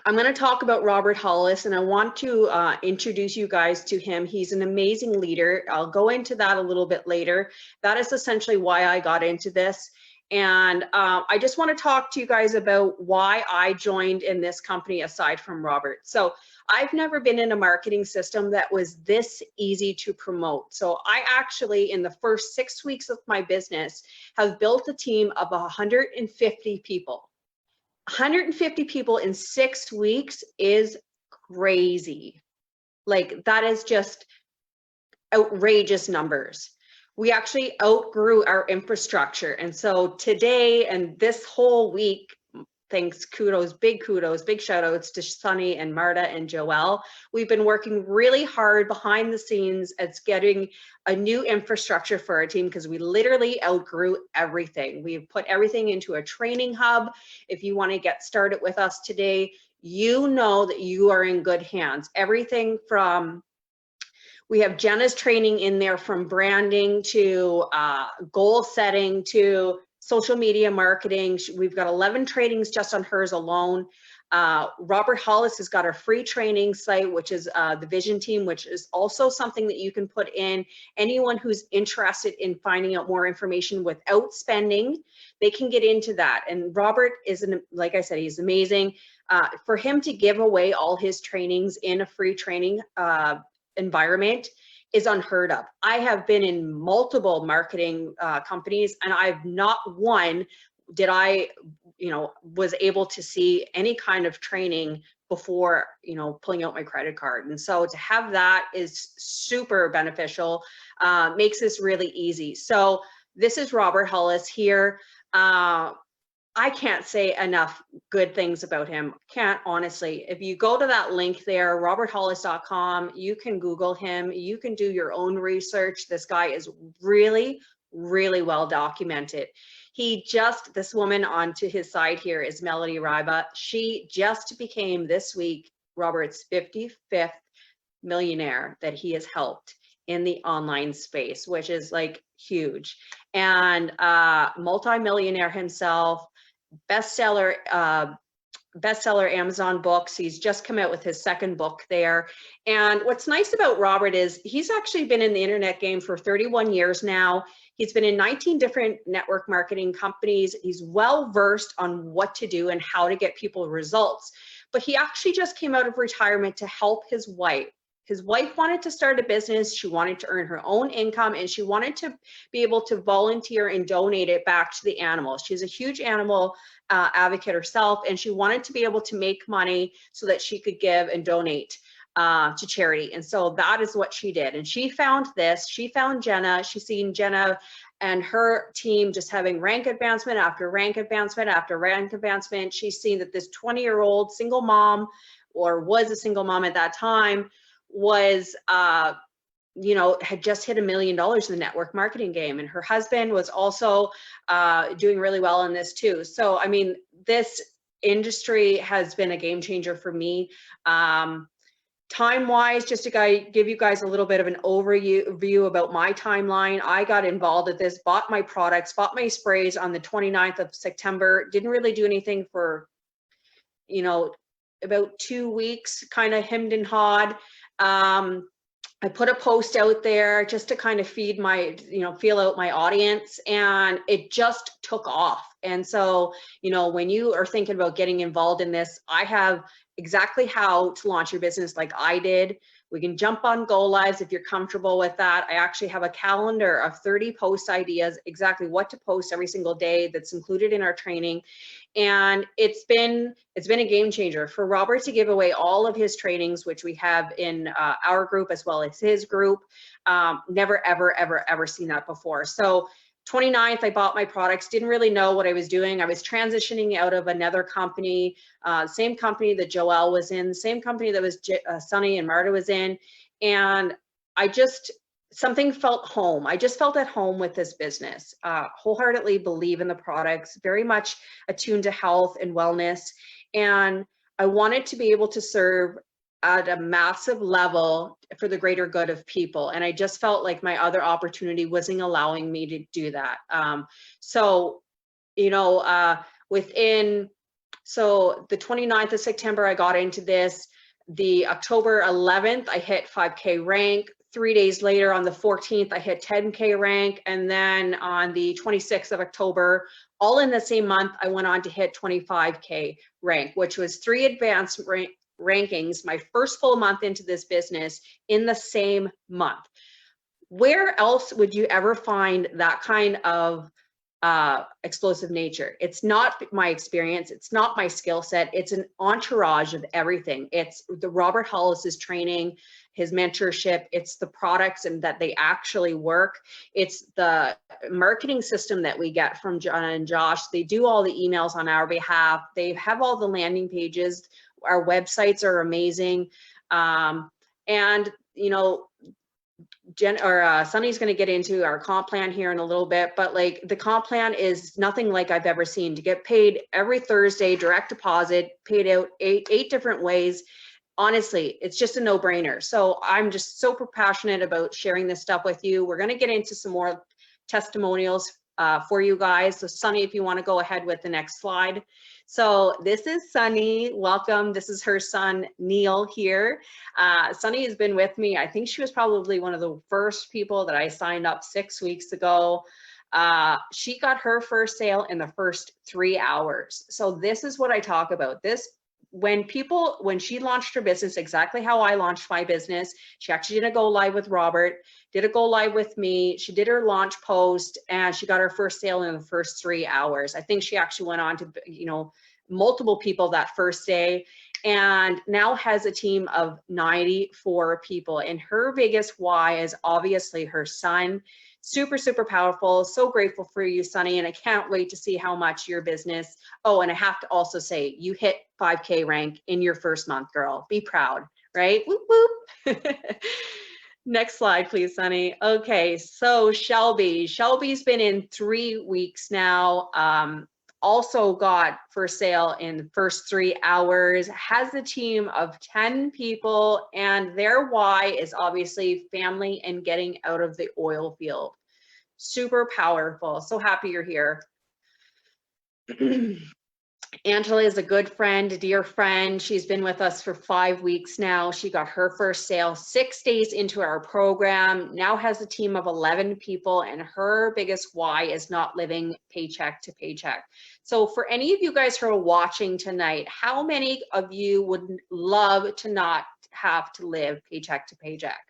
I'm going to talk about Robert Hollis, and I want to introduce you guys to him. He's an amazing leader. I'll go into that a little bit later. That is essentially why I got into this. And I just want to talk to you guys about why I joined in this company aside from Robert. So I've never been in a marketing system that was this easy to promote. So I actually, in the first 6 weeks of my business, have built a team of 150 people. 150 people in 6 weeks is crazy. Like, that is just outrageous numbers. We actually outgrew our infrastructure. And so today and this whole week, thanks, big shout outs to Sunny and Marta and Joelle. We've been working really hard behind the scenes at getting a new infrastructure for our team, because we literally outgrew everything. We've put everything into a training hub. If you want to get started with us today, you know that you are in good hands. Everything from, we have Jenna's training in there, from branding to goal setting to social media marketing. We've got 11 trainings just on hers alone. Robert Hollis has got a free training site, which is the Vision Team, which is also something that you can put in. Anyone who's interested in finding out more information without spending, they can get into that. And Robert is, like I said, he's amazing. For him to give away all his trainings in a free training environment is unheard of. I have been in multiple marketing companies, and I've not one did I, was able to see any kind of training before, pulling out my credit card. And so to have that is super beneficial, makes this really easy. So this is Robert Hollis here. I can't say enough good things about him. Can't, honestly. If you go to that link there, roberthollis.com, you can Google him. You can do your own research. This guy is really, really well documented. This woman onto his side here is Melody Riba. She just became this week Robert's 55th millionaire that he has helped in the online space, which is like huge. And multi-millionaire himself, bestseller Amazon books. He's just come out with his second book there. And what's nice about Robert is he's actually been in the internet game for 31 years now. He's been in 19 different network marketing companies. He's well versed on what to do and how to get people results. But he actually just came out of retirement to help his wife. His wife wanted to start a business. She wanted to earn her own income, and she wanted to be able to volunteer and donate it back to the animals. She's a huge animal advocate herself, and she wanted to be able to make money so that she could give and donate to charity. And so that is what she did. And she found this. She found Jenna. She's seen Jenna and her team just having rank advancement after rank advancement after rank advancement. She's seen that this 20-year-old single mom, or was a single mom at that time, was had just hit $1 million in the network marketing game, and her husband was also doing really well in this too. So I mean, this industry has been a game changer for me. Time wise, just to give you guys a little bit of an overview about my timeline. I got involved at this, bought my products, bought my sprays on the 29th of September, didn't really do anything for about 2 weeks, kind of hemmed and hawed. I put a post out there just to kind of feed my, feel out my audience, and it just took off. And so, you know, when you are thinking about getting involved in this, I have exactly how to launch your business like I did. We can jump on Go Lives if you're comfortable with that. I actually have a calendar of 30 post ideas, exactly what to post every single day, that's included in our training. And it's been a game changer for Robert to give away all of his trainings, which we have in our group as well as his group. Never, ever, ever, ever seen that before. So 29th, I bought my products, didn't really know what I was doing. I was transitioning out of another company, same company that Joelle was in, same company that was Sunny and Marta was in. And something felt home. I just felt at home with this business. Wholeheartedly believe in the products, very much attuned to health and wellness. And I wanted to be able to serve at a massive level for the greater good of people. And I just felt like my other opportunity wasn't allowing me to do that. So, you know, so the 29th of September, I got into this. The October 11th, I hit 5K rank. 3 days later, on the 14th, I hit 10K rank. And then on the 26th of October, all in the same month, I went on to hit 25K rank, which was 3 advanced rankings, my first full month into this business in the same month. Where else would you ever find that kind of explosive nature? It's not my experience. It's not my skill set. It's an entourage of everything. It's the Robert Hollis's training, his mentorship. It's the products and that they actually work. It's the marketing system that we get from John and Josh. They do all the emails on our behalf. They have all the landing pages. Our websites are amazing. And, you know, Sunny's going to get into our comp plan here in a little bit, but like the comp plan is nothing like I've ever seen. To get paid every Thursday, direct deposit, paid out eight different ways. Honestly, it's just a no-brainer. So I'm just super passionate about sharing this stuff with you. We're going to get into some more testimonials for you guys. So Sunny, if you want to go ahead with the next slide. So this is Sunny. Welcome. This is her son, Neil, here. Sunny has been with me. I think she was probably one of the first people that I signed up 6 weeks ago. She got her first sale in the first 3 hours. So this is what I talk about. When she launched her business, exactly how I launched my business, she actually did a go live with Robert, did a go live with me. She did her launch post and she got her first sale in the first 3 hours. I think she actually went on to, you know, multiple people that first day, and now has a team of 94 people. And her biggest why is obviously her son. Super, super powerful. So grateful for you, Sunny. And I can't wait to see how much your business. Oh, and I have to also say, you hit 5K rank in your first month, girl. Be proud, right? Whoop, whoop. Next slide, please, Sunny. Okay, so Shelby's been in 3 weeks now. Also got for sale in the first 3 hours, has a team of 10 people, and their why is obviously family and getting out of the oil field. Super powerful. So happy you're here. Angela is a good friend, a dear friend. She's been with us for 5 weeks now. She got her first sale 6 days into our program, now has a team of 11 people, and her biggest why is not living paycheck to paycheck. So for any of you guys who are watching tonight, how many of you would love to not have to live paycheck to paycheck?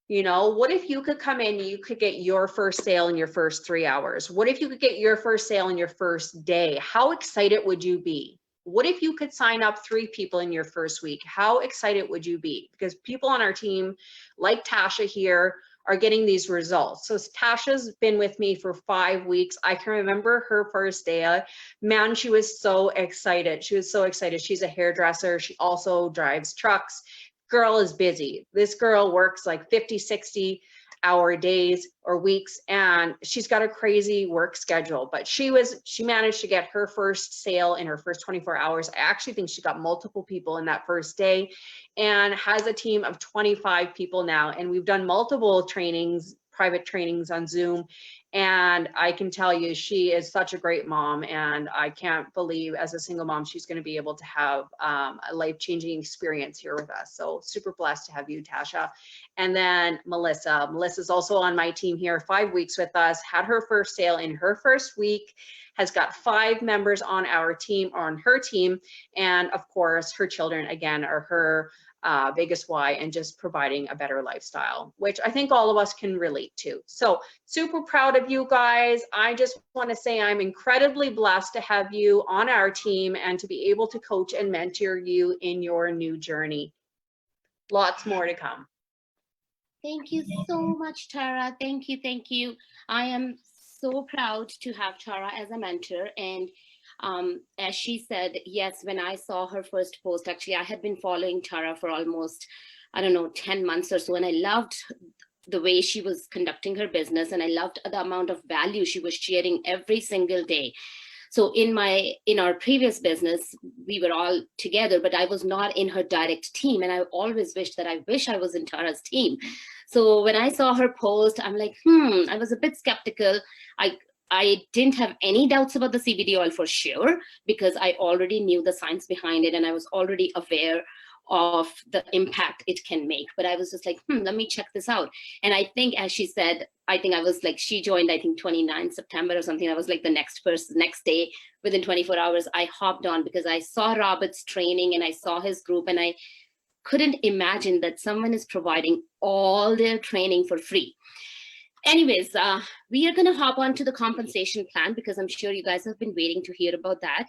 You know, what if you could come in, you could get your first sale in your first 3 hours? What if you could get your first sale in your first day? How excited would you be? What if you could sign up 3 people in your first week? How excited would you be? Because people on our team, like Tasha here, are getting these results. So Tasha's been with me for 5 weeks. I can remember her first day. Man, she was so excited. She was so excited. She's a hairdresser. She also drives trucks. Girl is busy. This girl works like 50, 60 hour days or weeks, and she's got a crazy work schedule, but she managed to get her first sale in her first 24 hours. I actually think she got multiple people in that first day, and has a team of 25 people now. And we've done multiple trainings, private trainings on Zoom, And I can tell you, she is such a great mom, and I can't believe as a single mom, she's going to be able to have a life-changing experience here with us. So super blessed to have you, Tasha. And then Melissa. Melissa's also on my team here, 5 weeks with us, had her first sale in her first week, has got 5 members on our team, on her team. And of course, her children, again, are her biggest why, and just providing a better lifestyle, which I think all of us can relate to. So super proud of you guys. I just want to say I'm incredibly blessed to have you on our team and to be able to coach and mentor you in your new journey. Lots more to come. Thank you so much, Tara. Thank you. Thank you. I am so proud to have Tara as a mentor. And as she said, yes, when I saw her first post, actually, I had been following Tara for almost, I don't know, 10 months or so. And I loved the way she was conducting her business. And I loved the amount of value she was sharing every single day. So in our previous business, we were all together, but I was not in her direct team. And I always wished that I was in Tara's team. So when I saw her post, I'm like, I was a bit skeptical. I didn't have any doubts about the CBD oil for sure, because I already knew the science behind it and I was already aware of the impact it can make. But I was just like, let me check this out. And I think, as she said, I think I was like, she joined, I think 29 September or something. I was like the next day, within 24 hours, I hopped on because I saw Robert's training and I saw his group, and I couldn't imagine that someone is providing all their training for free. Anyways, we are going to hop on to the compensation plan, because I'm sure you guys have been waiting to hear about that.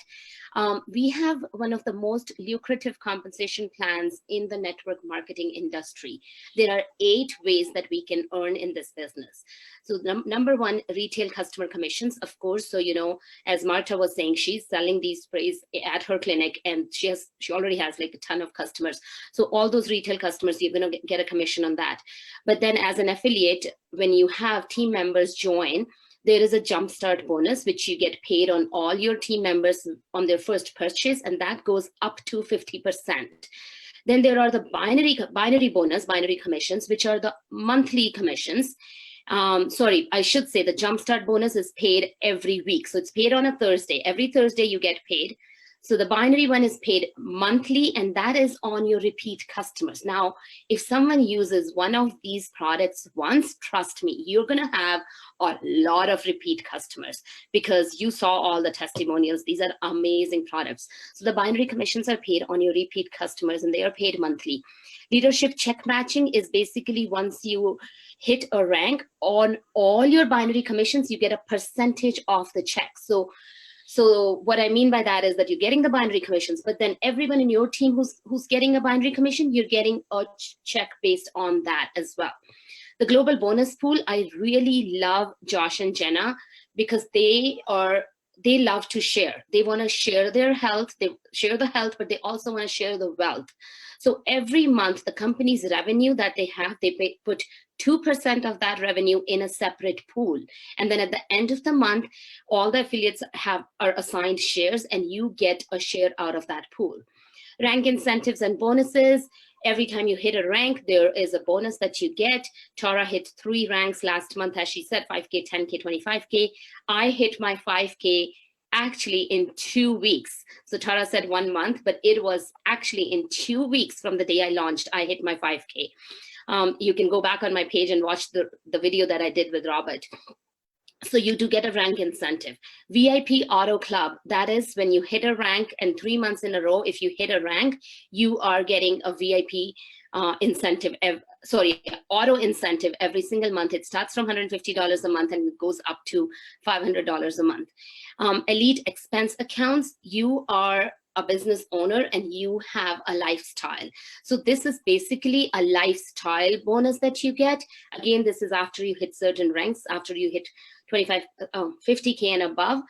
We have one of the most lucrative compensation plans in the network marketing industry. There are 8 ways that we can earn in this business. So number one, retail customer commissions, of course. So, as Marta was saying, she's selling these sprays at her clinic, and she already has like a ton of customers. So all those retail customers, you're going to get a commission on that. But then as an affiliate, when you have team members join, there is a jumpstart bonus, which you get paid on all your team members on their first purchase, and that goes up to 50%. Then there are the binary commissions, which are the monthly commissions. Sorry, I should say the jumpstart bonus is paid every week. So it's paid on a Thursday. Every Thursday you get paid. So the binary one is paid monthly, and that is on your repeat customers. Now, if someone uses one of these products once, trust me, you're going to have a lot of repeat customers, because you saw all the testimonials. These are amazing products. So the binary commissions are paid on your repeat customers, and they are paid monthly. Leadership check matching is basically once you hit a rank on all your binary commissions, you get a percentage of the check. So what I mean by that is that you're getting the binary commissions, but then everyone in your team who's getting a binary commission, you're getting a check based on that as well. The global bonus pool, I really love Josh and Jenna, because they love to share. They want to share their health. They share the health, but they also want to share the wealth. So every month, the company's revenue that they have, they put 2% of that revenue in a separate pool. And then at the end of the month, all the affiliates are assigned shares, and you get a share out of that pool. Rank incentives and bonuses. Every time you hit a rank, there is a bonus that you get. Tara hit 3 ranks last month, as she said, 5K, 10K, 25K. I hit my 5K actually in 2 weeks. So Tara said 1 month, but it was actually in 2 weeks from the day I launched, I hit my 5K. You can go back on my page and watch the video that I did with Robert. So you do get a rank incentive. VIP Auto Club, that is when you hit a rank, and 3 months in a row, if you hit a rank, you are getting a VIP incentive, auto incentive every single month. It starts from $150 a month and it goes up to $500 a month. Elite expense accounts, you are a business owner and you have a lifestyle. So this is basically a lifestyle bonus that you get. Again, this is after you hit certain ranks, after you hit 50K and above.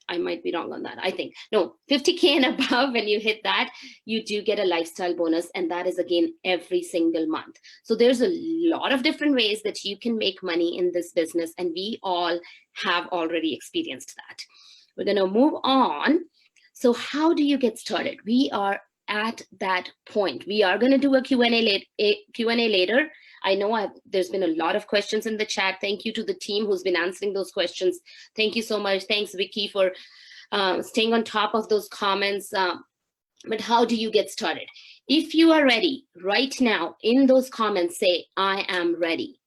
I might be wrong on that. I think, no, 50K and above, when you hit that, you do get a lifestyle bonus. And that is, again, every single month. So there's a lot of different ways that you can make money in this business. And we all have already experienced that. We're going to move on. So how do you get started? We are at that point. We are going to do a Q&A later. I know there's been a lot of questions in the chat. Thank you to the team who's been answering those questions. Thank you so much. Thanks, Vicky, for staying on top of those comments. But how do you get started? If you are ready right now, in those comments, say, I am ready.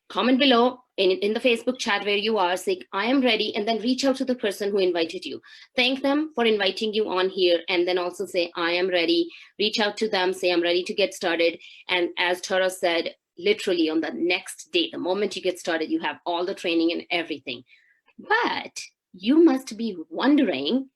Comment below in the Facebook chat where you are, say, I am ready, and then reach out to the person who invited you. Thank them for inviting you on here, and then also say, I am ready. Reach out to them, say, I'm ready to get started. And as Tara said, literally on the next day, the moment you get started, you have all the training and everything. But you must be wondering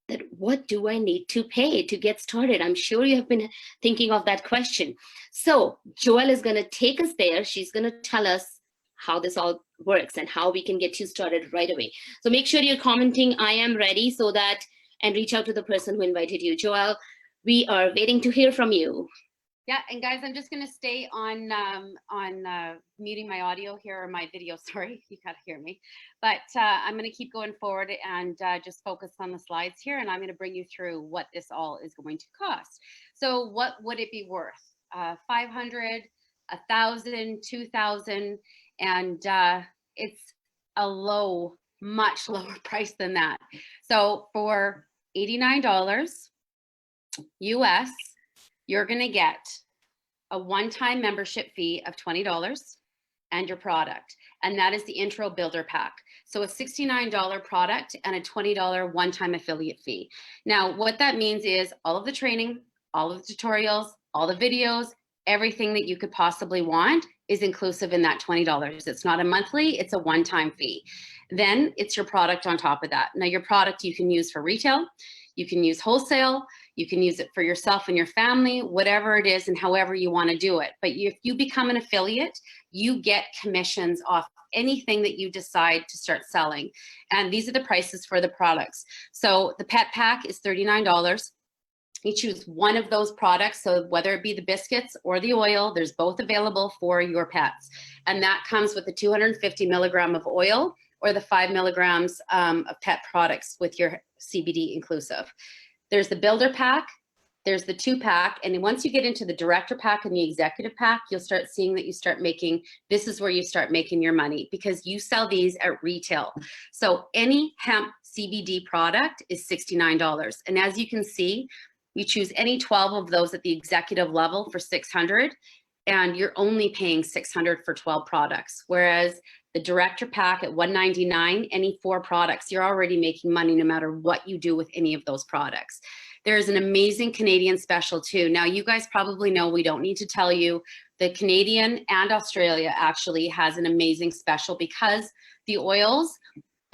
that what do I need to pay to get started? I'm sure you have been thinking of that question. So Joelle is going to take us there. She's going to tell us how this all works and how we can get you started right away. So make sure you're commenting, I am ready, so that, and reach out to the person who invited you. Joelle, we are waiting to hear from you. Yeah, and guys, I'm just going to stay on muting my audio here, or my video, sorry, you got to hear me. But I'm going to keep going forward and just focus on the slides here, and I'm going to bring you through what this all is going to cost. So what would it be worth? 500, 1,000, 2,000, and it's a much lower price than that. So for $89 US, you're going to get a one-time membership fee of $20 and your product. And that is the intro builder pack. So a $69 product and a $20 one-time affiliate fee. Now, what that means is all of the training, all of the tutorials, all the videos, everything that you could possibly want is inclusive in that $20. It's not a monthly, it's a one-time fee. Then it's your product on top of that. Now, your product you can use for retail, you can use wholesale, you can use it for yourself and your family, whatever it is and however you want to do it. But if you become an affiliate, you get commissions off anything that you decide to start selling. And these are the prices for the products. So the pet pack is $39. You choose one of those products, so whether it be the biscuits or the oil, there's both available for your pets. And that comes with the 250 milligram of oil or the 5 milligrams of pet products with your CBD inclusive. There's the builder pack, there's the 2-pack, and once you get into the director pack and the executive pack, you'll start seeing that you start making, this is where you start making your money, because you sell these at retail. So any hemp CBD product is $69. And as you can see, you choose any 12 of those at the executive level for $600, and you're only paying $600 for 12 products. Whereas the director pack at $199, any 4 products, you're already making money no matter what you do with any of those products. There's an amazing Canadian special too. Now, you guys probably know, we don't need to tell you, the Canadian and Australia actually has an amazing special, because the oils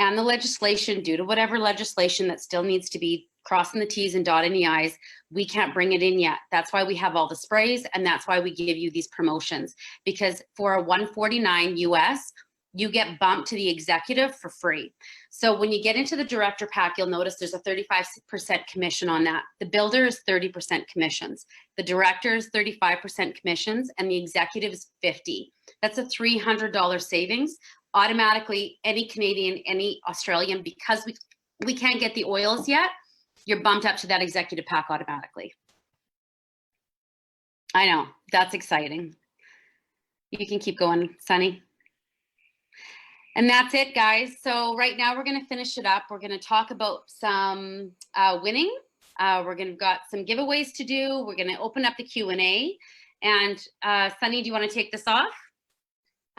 and the legislation, due to whatever legislation that still needs to be crossing the T's and dotting the I's, we can't bring it in yet. That's why we have all the sprays, and that's why we give you these promotions, because for a $149 US, you get bumped to the executive for free. So when you get into the director pack, you'll notice there's a 35% commission on that. The builder is 30% commissions. The director is 35% commissions, and the executive is 50. That's a $300 savings. Automatically, any Canadian, any Australian, because we can't get the oils yet, you're bumped up to that executive pack automatically. I know, that's exciting. You can keep going, Sunny. And that's it, guys. So right now we're going to finish it up. We're going to talk about some winning. We're going to got some giveaways to do. We're going to open up the Q&A. And Sunny, do you want to take this off?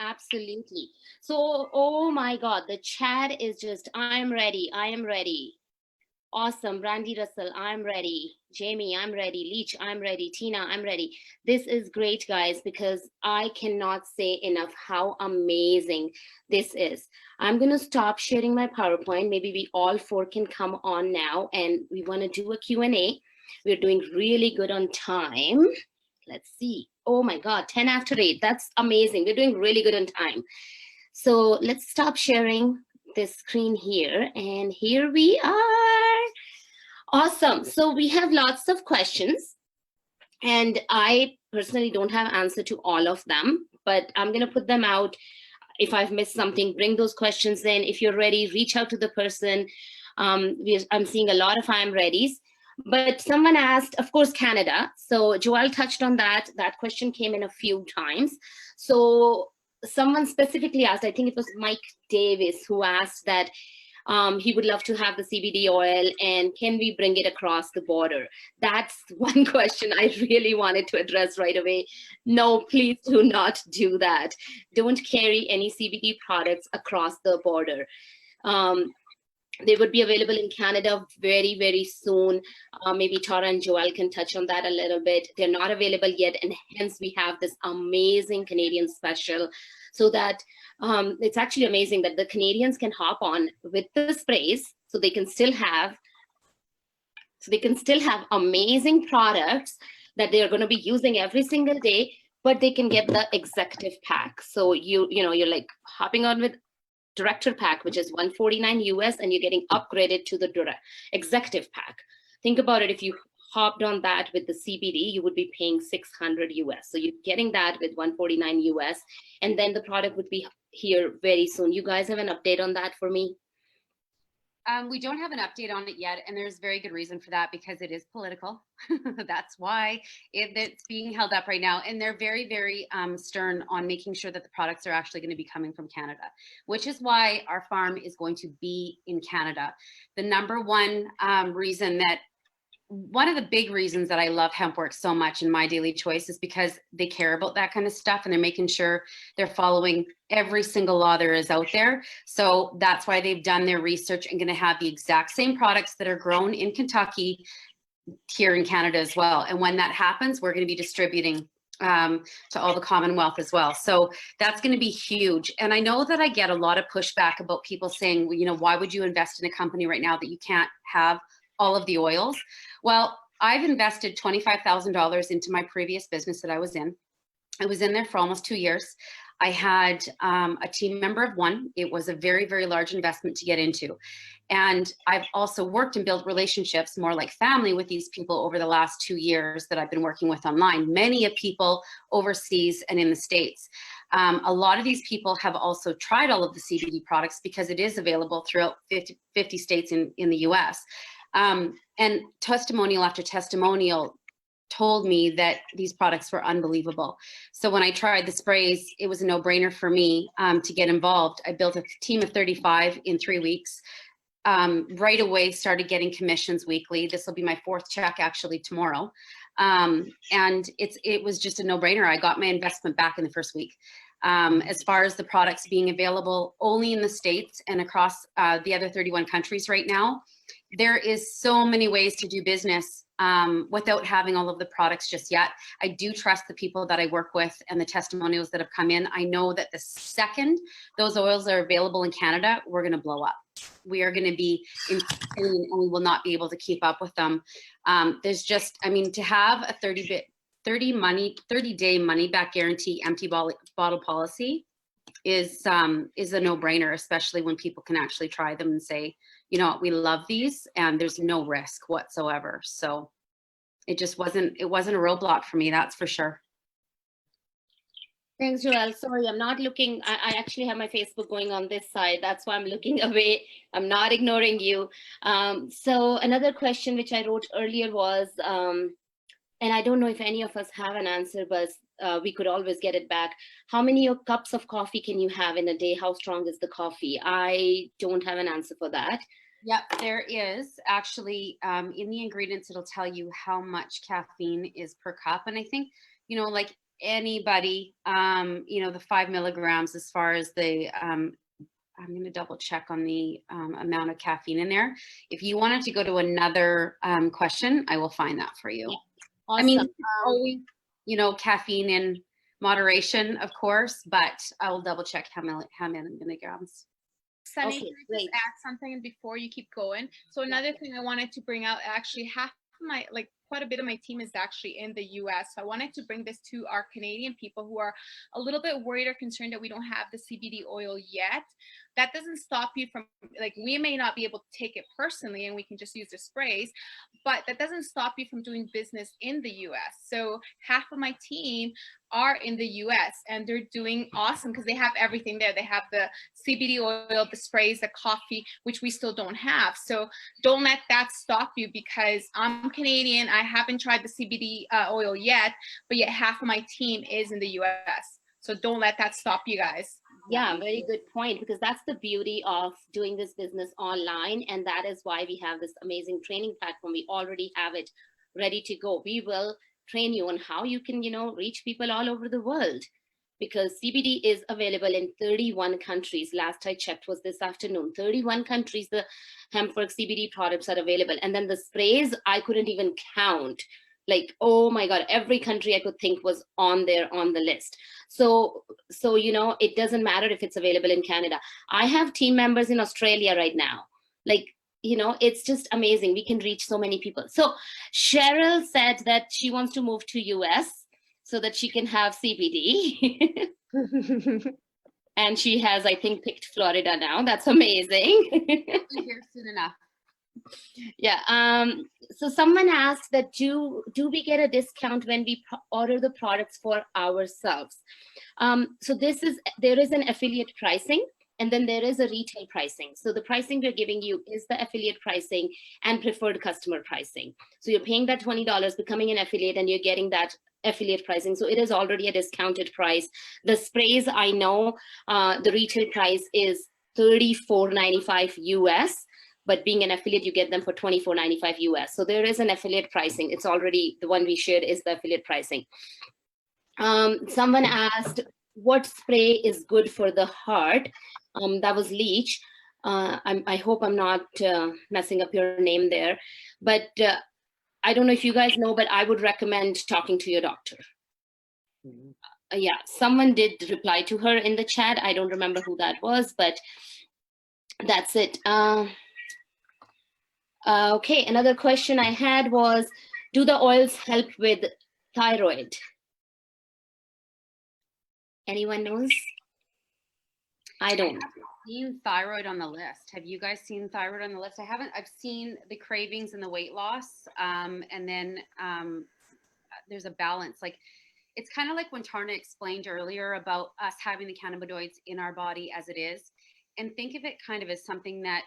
Absolutely. So, oh my God, the chat is just, I'm ready. I am ready. Awesome. Randy Russell, I'm ready. Jamie, I'm ready. Leach, I'm ready. Tina, I'm ready. This is great, guys, because I cannot say enough how amazing this is. I'm going to stop sharing my PowerPoint. Maybe we all 4 can come on now, and we want to do a Q&A. We're doing really good on time. Let's see. Oh my God, 10 after 8. That's amazing. We're doing really good on time. So let's stop sharing this screen here, and here we are. Awesome. So we have lots of questions, and I personally don't have answer to all of them, but I'm going to put them out. If I've missed something, bring those questions in. If you're ready, reach out to the person. I'm seeing a lot of I'm readies. But someone asked, of course, Canada. So Joelle touched on that. That question came in a few times. So someone specifically asked, I think it was Mike Davis, who asked that he would love to have the CBD oil, and can we bring it across the border? That's one question I really wanted to address right away. No, please do not do that. Don't carry any CBD products across the border. They would be available in Canada very, very soon. Maybe Tara and Joelle can touch on that a little bit. They're not available yet, and hence we have this amazing Canadian special, so that it's actually amazing that the Canadians can hop on with the sprays, so they can still have amazing products that they are going to be using every single day, but they can get the executive pack. So you're like hopping on with director pack, which is $149 US, and you're getting upgraded to the executive pack. Think about it. If you hopped on that with the CBD, you would be paying $600 US. So you're getting that with $149 US, and then the product would be here very soon. You guys have an update on that for me? We don't have an update on it yet, and there's very good reason for that, because it is political. That's why it's being held up right now, and they're very, very stern on making sure that the products are actually going to be coming from Canada, which is why our farm is going to be in Canada. The number one reason that one of the big reasons that I love HempWorks so much in My Daily Choice is because they care about that kind of stuff, and they're making sure they're following every single law there is out there. So that's why they've done their research and going to have the exact same products that are grown in Kentucky here in Canada as well. And when that happens, we're going to be distributing to all the Commonwealth as well. So that's going to be huge. And I know that I get a lot of pushback about people saying, well, why would you invest in a company right now that you can't have all of the oils? Well, I've invested $25,000 into my previous business that I was in. I was in there for almost 2 years. I had a team member of one. It was a very, very large investment to get into. And I've also worked and built relationships more like family with these people over the last 2 years that I've been working with online, many of people overseas and in the States. A lot of these people have also tried all of the CBD products because it is available throughout 50 states in the US. And testimonial after testimonial told me that these products were unbelievable. So when I tried the sprays, it was a no-brainer for me to get involved. I built a team of 35 in 3 weeks. Right away, started getting commissions weekly. This will be my 4th check actually tomorrow. And it was just a no-brainer. I got my investment back in the first week. As far as the products being available only in the States and across the other 31 countries right now, there is so many ways to do business without having all of the products just yet. I do trust the people that I work with and the testimonials that have come in. I know that the second those oils are available in Canada, we're going to blow up. We are going to be insane, and we will not be able to keep up with them. There's just, to have a 30-day money back guarantee empty bottle policy is a no-brainer, especially when people can actually try them and say, we love these, and there's no risk whatsoever. So it wasn't a roadblock for me, that's for sure. Thanks, Joelle. Sorry, I'm not looking. I actually have my Facebook going on this side. That's why I'm looking away. I'm not ignoring you. So another question which I wrote earlier was, and I don't know if any of us have an answer, but we could always get it back. How many cups of coffee can you have in a day? How strong is the coffee? I don't have an answer for that. Yep, there is actually in the ingredients, it'll tell you how much caffeine is per cup. And I think, like anybody, the 5 milligrams as far as the, I'm going to double check on the amount of caffeine in there. If you wanted to go to another question, I will find that for you. Yeah. Awesome. Always, caffeine in moderation, of course, but I will double check how many milligrams. Sunny, Okay, can I great. just add something before you keep going? So another thing I wanted to bring out, actually half of my, quite a bit of my team is actually in the US. So I wanted to bring this to our Canadian people who are a little bit worried or concerned that we don't have the CBD oil yet. That doesn't stop you from, we may not be able to take it personally and we can just use the sprays, but that doesn't stop you from doing business in the US. So half of my team are in the US, and they're doing awesome because they have everything there. They have the CBD oil, the sprays, the coffee, which we still don't have. So don't let that stop you, because I'm Canadian. I haven't tried the CBD oil yet, but yet half of my team is in the US. So don't let that stop you guys. Yeah, very good point, because that's the beauty of doing this business online. And that is why we have this amazing training platform. We already have it ready to go. We will train you on how you can, reach people all over the world, because CBD is available in 31 countries. Last I checked was this afternoon. 31 countries, the Hempworks CBD products are available. And then the sprays, I couldn't even count. Like, oh my God, every country I could think was on there on the list. So, it doesn't matter if it's available in Canada. I have team members in Australia right now. Like, it's just amazing. We can reach so many people. So Cheryl said that she wants to move to US so that she can have CBD. And she has, I think, picked Florida now. That's amazing. Here soon enough. Yeah. So someone asked that do we get a discount when we order the products for ourselves? So there is an affiliate pricing, and then there is a retail pricing. So the pricing we're giving you is the affiliate pricing and preferred customer pricing. So you're paying that $20, becoming an affiliate, and you're getting that affiliate pricing. So it is already a discounted price. The sprays, I know the retail price is $34.95 US, but being an affiliate, you get them for $24.95 US. So there is an affiliate pricing. It's already, the one we shared is the affiliate pricing. Someone asked, what spray is good for the heart? That was Leech. I hope I'm not messing up your name there, but I don't know if you guys know, but I would recommend talking to your doctor. Yeah, someone did reply to her in the chat. I don't remember who that was, but that's it. Okay, another question I had was, do the oils help with thyroid? Anyone knows? I don't. Seen thyroid on the list. Have you guys seen thyroid on the list? I haven't. I've seen the cravings and the weight loss, and then there's a balance. Like, it's kind of like when Tarna explained earlier about us having the cannabinoids in our body as it is, and think of it kind of as something that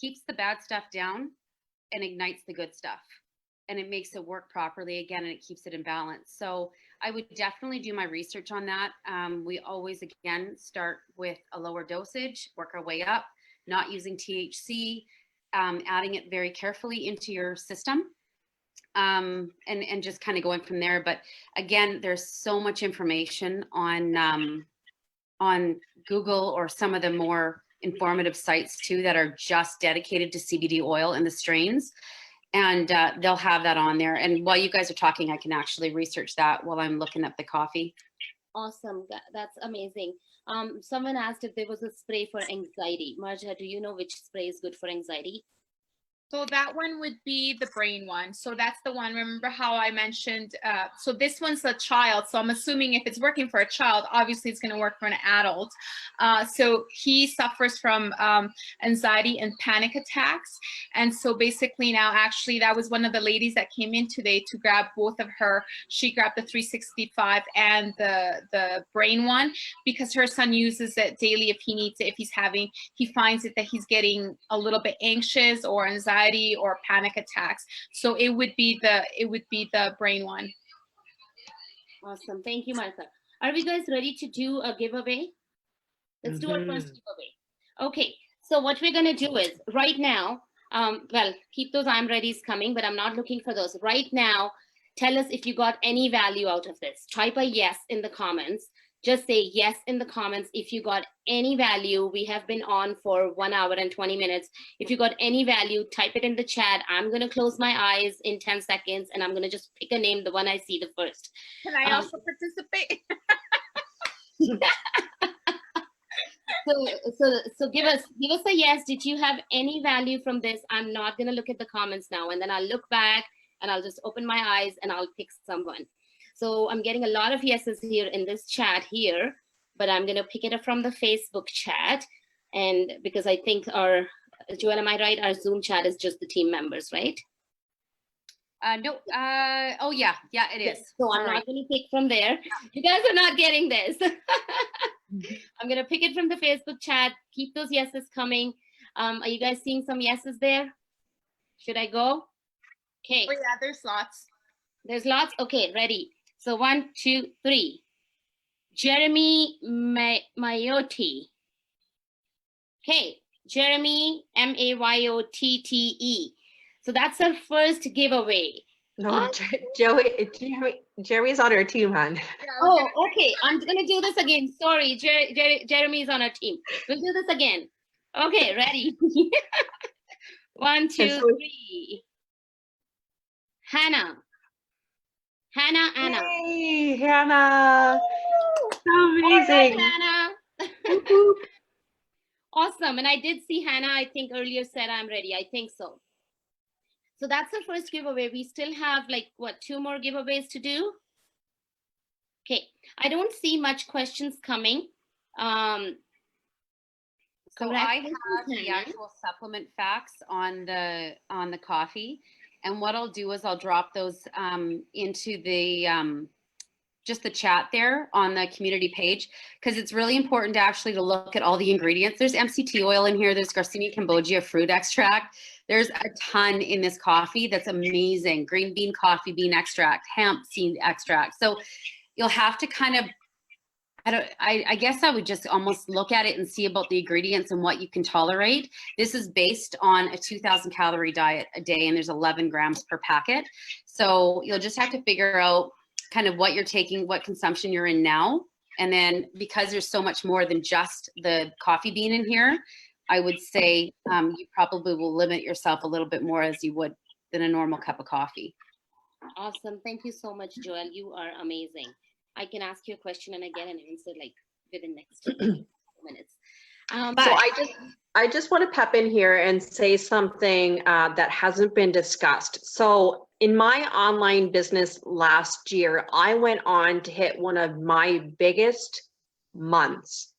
keeps the bad stuff down and ignites the good stuff, and it makes it work properly again, and it keeps it in balance. So I would definitely do my research on that. We always, again, start with a lower dosage, work our way up, not using THC, adding it very carefully into your system, and just kind of going from there. But again, there's so much information on Google or some of the more informative sites too that are just dedicated to CBD oil and the strains. And they'll have that on there. And while you guys are talking, I can actually research that while I'm looking up the coffee. Awesome. That's amazing. Someone asked if there was a spray for anxiety. Marja, do you know which spray is good for anxiety? So that one would be the brain one. So that's the one. Remember how I mentioned, so this one's a child. So I'm assuming if it's working for a child, obviously it's going to work for an adult. So he suffers from anxiety and panic attacks. And so basically now, actually, that was one of the ladies that came in today to grab both of her. She grabbed the 365 and the brain one, because her son uses it daily if he needs it. If he finds it that he's getting a little bit anxious or anxiety or panic attacks. So it would be the brain one. Awesome. Thank you, Martha. Are we guys ready to do a giveaway? Let's do our first giveaway. Okay. So what we're going to do is right now, well, keep those I'm ready's coming, but I'm not looking for those right now. Tell us if you got any value out of this. Type a yes in the comments. Just say yes in the comments if you got any value. We have been on for 1 hour and 20 minutes. If you got any value, type it in the chat. I'm going to close my eyes in 10 seconds, and I'm going to just pick a name, the one I see the first. Can I also participate? So give us a yes. Did you have any value from this? I'm not going to look at the comments now, and then I'll look back and I'll just open my eyes and I'll pick someone. So I'm getting a lot of yeses here in this chat here, but I'm going to pick it up from the Facebook chat. And because I think Joanne, am I right? Our Zoom chat is just the team members, right? No. Oh yeah, it Yes, is. so I'm All not right. going to pick from there. You guys are not getting this. I'm going to pick it from the Facebook chat. Keep those yeses coming. Are you guys seeing some yeses there? Should I go? Okay, Oh yeah, there's lots. there's lots. Okay, ready. So 1, 2, 3. Jeremy Mayotte. Okay, Jeremy Mayottte. So that's our first giveaway. No, Jeremy's on our team, hon. Oh, okay. I'm gonna do this again. Sorry, Jeremy is on our team. We'll do this again. Okay, ready? 1, 2, so- 3. Hannah. Anna. Hey, Hannah. So All right, amazing. Hannah. Whoop, whoop. Awesome. And I did see Hannah, I think earlier said I'm ready. I think so. So that's the first giveaway. We still have like, what, 2 more giveaways to do? Okay. I don't see much questions coming. So I Congratulations, have the Hannah. actual supplement facts on the coffee, and what I'll do is I'll drop those into the just the chat there on the community page, because it's really important to actually look at all the ingredients. There's MCT oil in here. There's Garcinia cambogia fruit extract. There's a ton in this coffee that's amazing. Green bean coffee bean extract, hemp seed extract. So you'll have to kind of, I guess I would just almost look at it and see about the ingredients and what you can tolerate. This is based on a 2,000 calorie diet a day, and there's 11 grams per packet. So you'll just have to figure out kind of what you're taking, what consumption you're in now. And then because there's so much more than just the coffee bean in here, I would say you probably will limit yourself a little bit more as you would than a normal cup of coffee. Awesome. Thank you so much, Joelle. You are amazing. I can ask you a question and I get an answer like within next minutes. So I just want to pep in here and say something that hasn't been discussed. So in my online business last year, I went on to hit one of my biggest months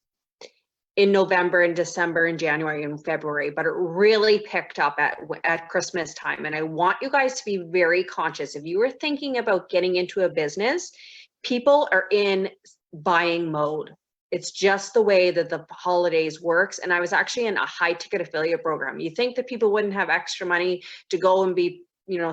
in November and December and January and February, but it really picked up at Christmas time. And I want you guys to be very conscious. If you were thinking about getting into a business, people are in buying mode. It's just the way that the holidays works. And I was actually in a high ticket affiliate program. You think that people wouldn't have extra money to go and be,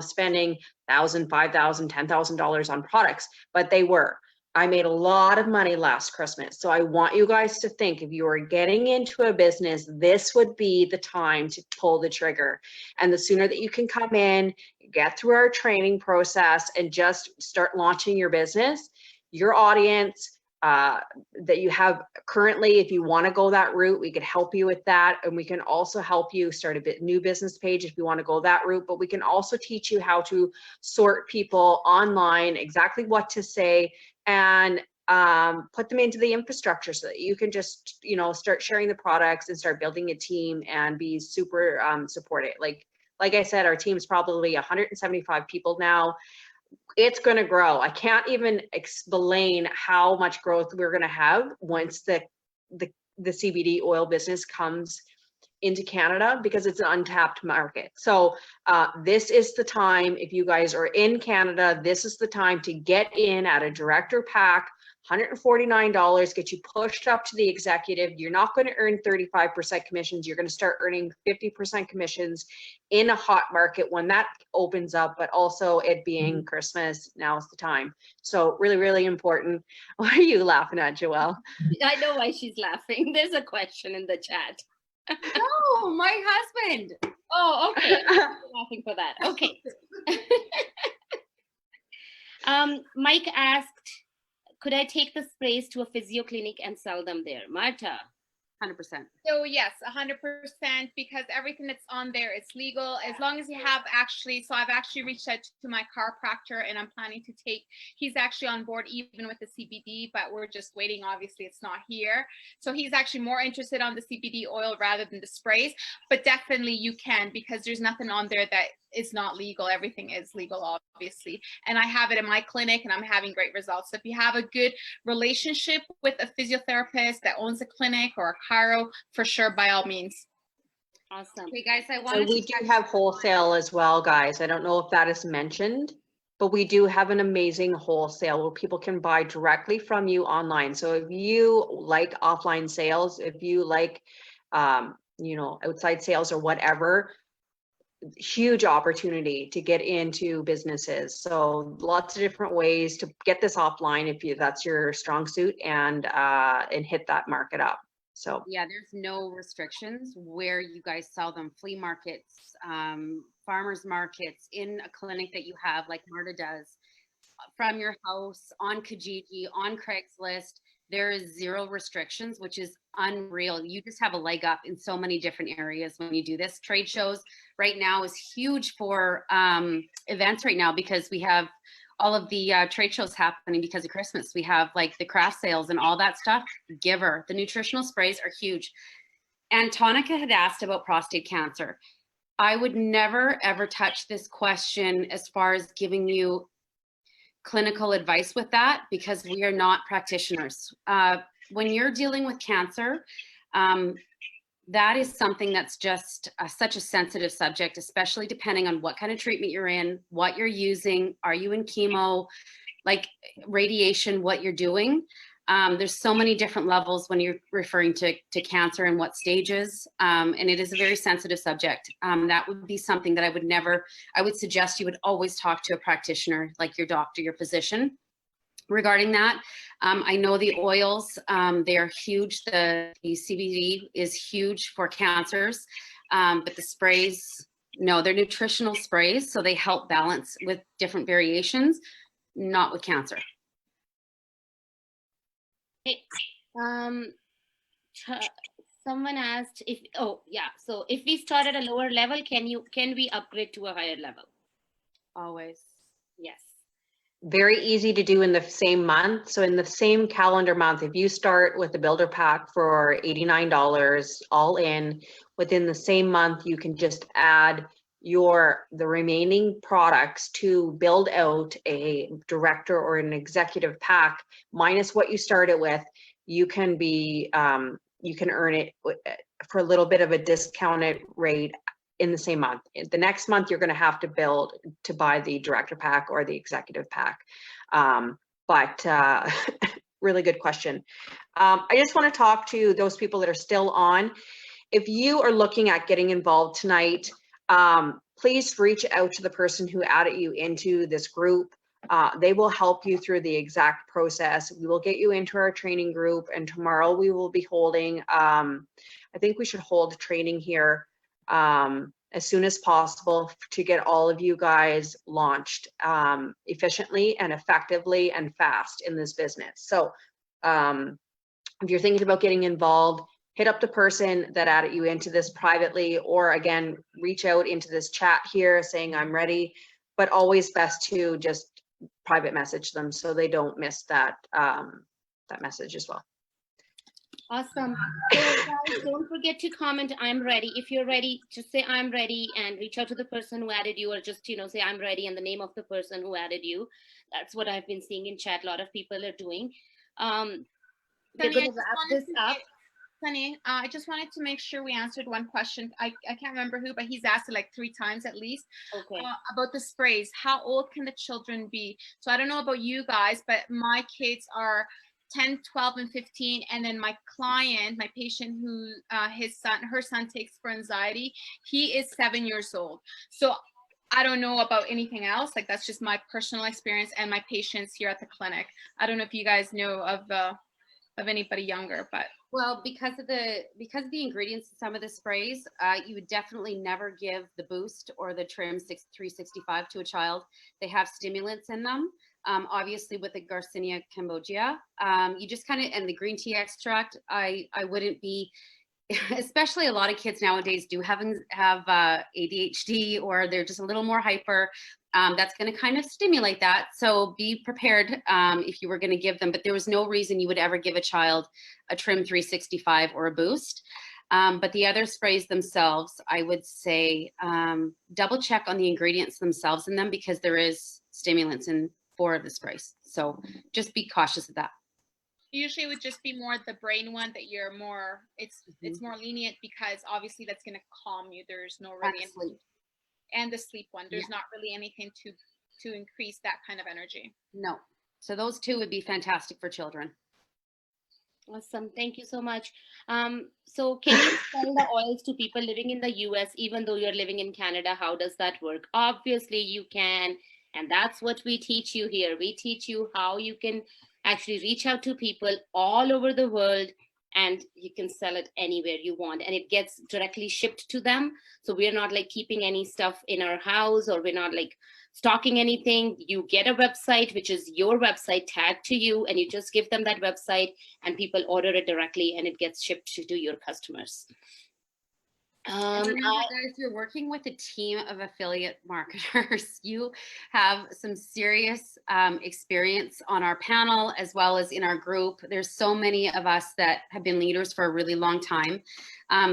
spending $1,000, $5,000, $10,000 on products, but they were. I made a lot of money last Christmas. So I want you guys to think, if you are getting into a business, this would be the time to pull the trigger. And the sooner that you can come in, get through our training process and just start launching your business, your audience, that you have currently, if you want to go that route, we could help you with that. And we can also help you start a new business page if you want to go that route. But we can also teach you how to sort people online, exactly what to say, and put them into the infrastructure so that you can just, start sharing the products and start building a team and be super supported. Like I said, our team's probably 175 people now. It's going to grow. I can't even explain how much growth we're going to have once the CBD oil business comes into Canada, because it's an untapped market. So this is the time, if you guys are in Canada, this is the time to get in at a director pack, $149, get you pushed up to the executive. You're not going to earn 35% commissions. You're going to start earning 50% commissions in a hot market when that opens up, but also it being Christmas, now is the time. So really, really important. What are you laughing at, Joelle? I know why she's laughing. There's a question in the chat. No, my husband. Oh, okay. I'm laughing for that. Okay. Mike asked, could I take the sprays to a physio clinic and sell them there? Marta. 100%. So yes, 100%, because everything that's on there is legal as long as you have so I've actually reached out to my chiropractor and I'm planning to he's actually on board even with the CBD, but we're just waiting. Obviously it's not here. So he's actually more interested on the CBD oil rather than the sprays, but definitely you can, because there's nothing on there that is not legal. Everything is legal, obviously. And I have it in my clinic and I'm having great results. So if you have a good relationship with a physiotherapist that owns a clinic or a chiro, for sure, by all means. Awesome. Okay, guys, I So wanted we to do have wholesale as well, guys. I don't know if that is mentioned, but we do have an amazing wholesale where people can buy directly from you online. So if you like offline sales, if you like, outside sales or whatever, huge opportunity to get into businesses. So lots of different ways to get this offline if that's your strong suit and hit that market up. So Yeah, there's no restrictions where you guys sell them. Flea markets, farmers markets, in a clinic that you have, like Marta does, from your house, on Kijiji, on Craigslist. There is zero restrictions, which is unreal. You just have a leg up in so many different areas when you do this. Trade shows right now is huge for events right now, because we have all of the trade shows happening because of Christmas. We have like the craft sales and all that stuff. Giver, the nutritional sprays are huge. And Tonica had asked about prostate cancer. I would never, ever touch this question as far as giving you clinical advice with that, because we are not practitioners. When you're dealing with cancer, that is something that's just such a sensitive subject, especially depending on what kind of treatment you're in, what you're using. Are you in chemo, like radiation, what you're doing? There's so many different levels when you're referring to cancer and what stages, and it is a very sensitive subject. That would be something that I would suggest you would always talk to a practitioner, like your doctor, your physician, regarding that. I know the oils, they are huge. The CBD is huge for cancers, but the sprays, no, they're nutritional sprays, so they help balance with different variations, not with cancer. Hey, someone asked so if we start at a lower level, can we upgrade to a higher level? Always. Yes. very easy to do in the same month. So in the same calendar month, if you start with the builder pack for $89 all in, within the same month, you can just add the remaining products to build out a director or an executive pack minus what you started with. You can earn it for a little bit of a discounted rate in the same month. The next month, you're going to have to buy the director pack or the executive pack. Really good question. I just want to talk to those people that are still on. If you are looking at getting involved tonight, please reach out to the person who added you into this group. They will help you through the exact process. We will get you into our training group, and tomorrow we will be holding, I think we should hold training here as soon as possible to get all of you guys launched efficiently and effectively and fast in this business. So if you're thinking about getting involved, hit up the person that added you into this privately, or again, reach out into this chat here saying I'm ready, but always best to just private message them so they don't miss that, that message as well. Awesome. So guys, don't forget to comment, I'm ready. If you're ready, just say I'm ready and reach out to the person who added you, or just, say I'm ready and the name of the person who added you. That's what I've been seeing in chat. A lot of people are doing. We're going to wrap this up. Sunny, I just wanted to make sure we answered one question. I can't remember who, but he's asked it like 3 times at least. Okay. About the sprays. How old can the children be? So I don't know about you guys, but my kids are 10, 12, and 15. And then my client, my patient who her son takes for anxiety, he is 7 years old. So I don't know about anything else. Like, that's just my personal experience and my patients here at the clinic. I don't know if you guys know of anybody younger, but. Well, because of the ingredients in some of the sprays, you would definitely never give the Boost or the Trim 365 to a child. They have stimulants in them. Obviously, with the Garcinia cambogia, you just kind of, and the green tea extract, I wouldn't be, especially a lot of kids nowadays do have ADHD, or they're just a little more hyper. That's going to kind of stimulate that. So be prepared if you were going to give them, but there was no reason you would ever give a child a Trim 365 or a Boost. But the other sprays themselves, I would say double check on the ingredients themselves in them, because there is stimulants in 4 of the sprays. So just be cautious of that. Usually it would just be more the brain one that you're more, it's more lenient because obviously that's going to calm you. There's no really, Absolutely. and the sleep one, there's not really anything to increase that kind of energy. No. So those two would be fantastic for children. Awesome. Thank you so much. So can you sell the oils to people living in the US, even though you're living in Canada? How does that work? Obviously you can. And that's what we teach you here. We teach you how you can actually reach out to people all over the world, and you can sell it anywhere you want, and it gets directly shipped to them. So we're not like keeping any stuff in our house, or we're not like stocking anything. You get a website, which is your website tagged to you, and you just give them that website and people order it directly and it gets shipped to your customers. And remember, guys, you're working with a team of affiliate marketers. You have some serious experience on our panel as well as in our group. There's so many of us that have been leaders for a really long time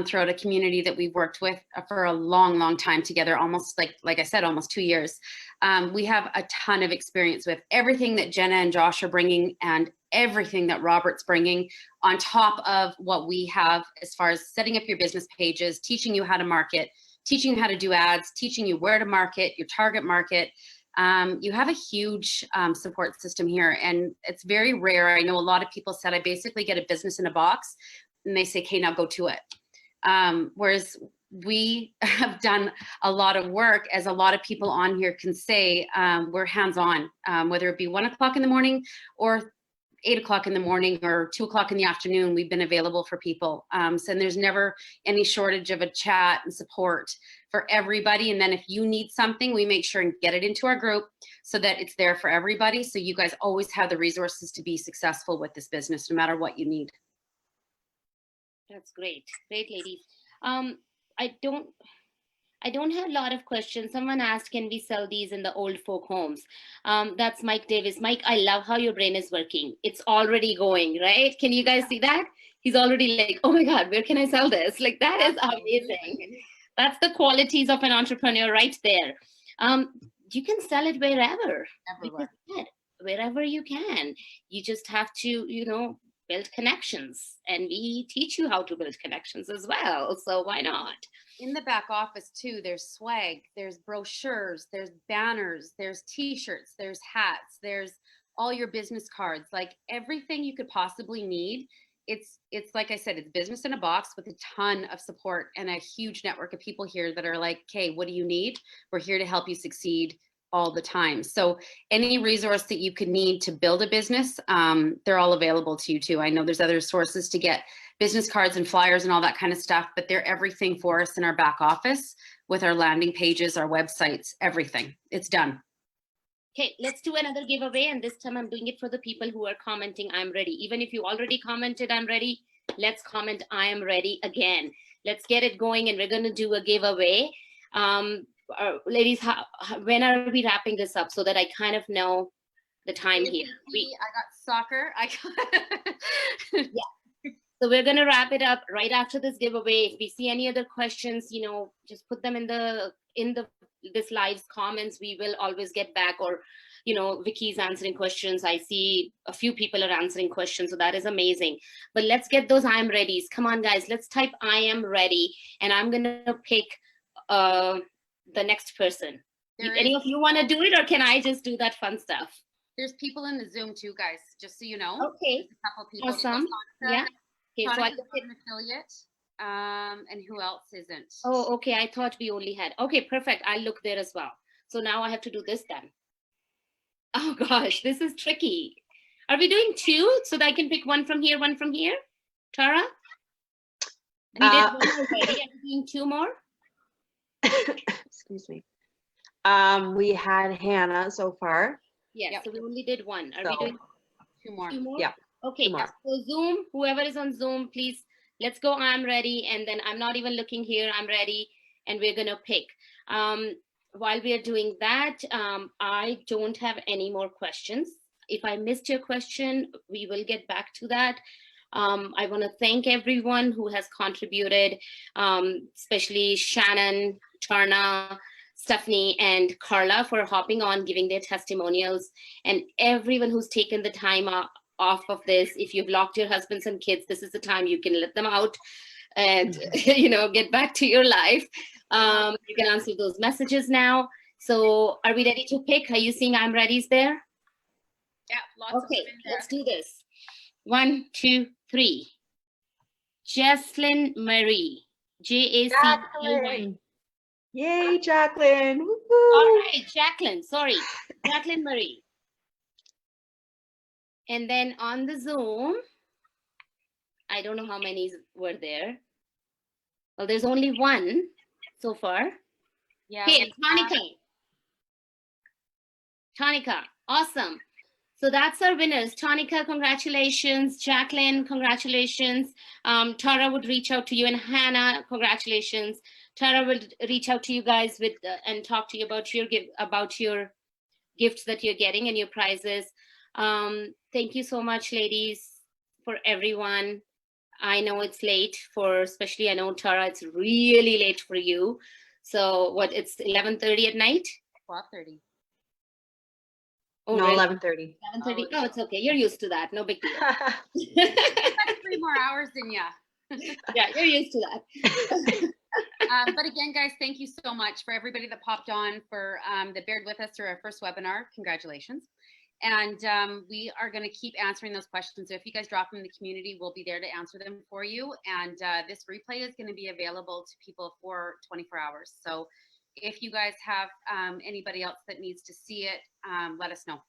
throughout a community that we've worked with for a long, long time together, almost like I said, almost 2 years. We have a ton of experience with everything that Jenna and Josh are bringing and everything that Robert's bringing on top of what we have as far as setting up your business pages, teaching you how to market, teaching you how to do ads, teaching you where to market, your target market. You have a huge support system here, and it's very rare. I know a lot of people said, I basically get a business in a box, and they say, okay, now go to it. Whereas we have done a lot of work, as a lot of people on here can say, we're hands-on, whether it be 1 o'clock in the morning or 8 o'clock in the morning or 2 o'clock in the afternoon, we've been available for people. So there's never any shortage of a chat and support for everybody. And then if you need something, we make sure and get it into our group so that it's there for everybody. So you guys always have the resources to be successful with this business, no matter what you need. That's great. Great, ladies. I don't have a lot of questions. Someone asked, can we sell these in the old folk homes? That's Mike Davis. Mike, I love how your brain is working. It's already going, right? Can you guys see that? He's already like, oh my God, where can I sell this? Like, that is amazing. That's the qualities of an entrepreneur right there. You can sell it wherever. Wherever you can. You just have to, build connections, and we teach you how to build connections as well. So why not? In the back office too, there's swag, there's brochures, there's banners, there's t-shirts, there's hats, there's all your business cards, like everything you could possibly need. It's like I said, it's business in a box with a ton of support and a huge network of people here that are like, okay, what do you need? We're here to help you succeed all the time. So any resource that you could need to build a business, they're all available to you too. I know there's other sources to get business cards and flyers and all that kind of stuff, but they're everything for us in our back office with our landing pages, our websites, everything. It's done. Okay, let's do another giveaway, and this time I'm doing it for the people who are commenting I'm ready. Even if you already commented I'm ready, let's comment I am ready again. Let's get it going, and we're going to do a giveaway. Ladies, when are we wrapping this up so that I kind of know the time here? I got soccer. Yeah. So we're going to wrap it up right after this giveaway. If we see any other questions, just put them in this live's comments. We will always get back, or Vicky's answering questions. I see a few people are answering questions, so that is amazing. But let's get those I am readies. Come on, guys, let's type I am ready, and I'm going to pick the next person. Any of you want to do it, or can I just do that fun stuff? There's people in the Zoom too, guys, just so you know. Okay. There's a couple people. Awesome. Yeah. Okay, so I an affiliate. And who else isn't? Oh, okay. I thought we only had. Okay, perfect. I'll look there as well. So now I have to do this then. Oh gosh, this is tricky. Are we doing 2 so that I can pick one from here, one from here? Tara? We did 1 already. Are we doing 2 more? Excuse me. We had Hannah so far. Yes, Yep. so we only did 1. Are we doing 2 more? 2 more? Yeah. Okay, 2 more. so Zoom, whoever is on Zoom, please, let's go. I'm ready. And then I'm not even looking here. I'm ready. And we're going to pick. While we are doing that, I don't have any more questions. If I missed your question, we will get back to that. I want to thank everyone who has contributed, especially Shannon, Charna, Stephanie, and Carla for hopping on, giving their testimonials, and everyone who's taken the time off of this. If you've locked your husbands and kids, this is the time you can let them out and, you know, get back to your life. You can answer those messages now. So are we ready to pick? Are you seeing I'm ready's there? Yeah, lots of Okay, them in there. let's do this. 1, 2, 3. Jesslyn Marie. J-A-C-L-Y. Jacqueline. Yay, Jacqueline. All Woo-hoo. right, Jacqueline, sorry. Jacqueline Marie. And then on the Zoom, I don't know how many were there. Well, there's only one so far. Yeah. Hey, Tonica, awesome. So that's our winners. Tonica, congratulations. Jacqueline, congratulations. Tara would reach out to you, and Hannah, congratulations. Tara will reach out to you guys with and talk to you about your gifts that you're getting and your prizes. Thank you so much, ladies, for everyone. I know it's late especially I know, Tara, it's really late for you. So what, it's 11:30 at night? 12:30. Oh, No, really? 11:30. 11:30. Oh, it's okay. You're used to that. No big deal. 3 more hours than you. Yeah, you're used to that. But again, guys, thank you so much for everybody that popped on, for that bared with us through our first webinar. Congratulations. And we are going to keep answering those questions. So if you guys drop them in the community, we'll be there to answer them for you. And this replay is going to be available to people for 24 hours. So if you guys have anybody else that needs to see it, let us know.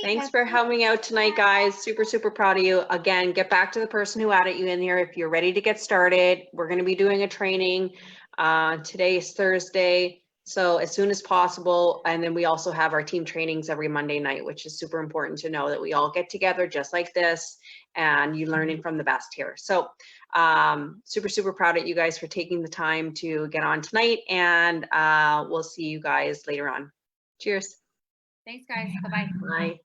Thanks for helping out tonight, guys. Super, super proud of you. Again, get back to the person who added you in here. If you're ready to get started, we're going to be doing a training. Today is Thursday, so as soon as possible. And then we also have our team trainings every Monday night, which is super important to know that we all get together just like this, and you're learning from the best here. So super, super proud of you guys for taking the time to get on tonight, and we'll see you guys later on. Cheers. Thanks, guys. Bye-bye. Bye.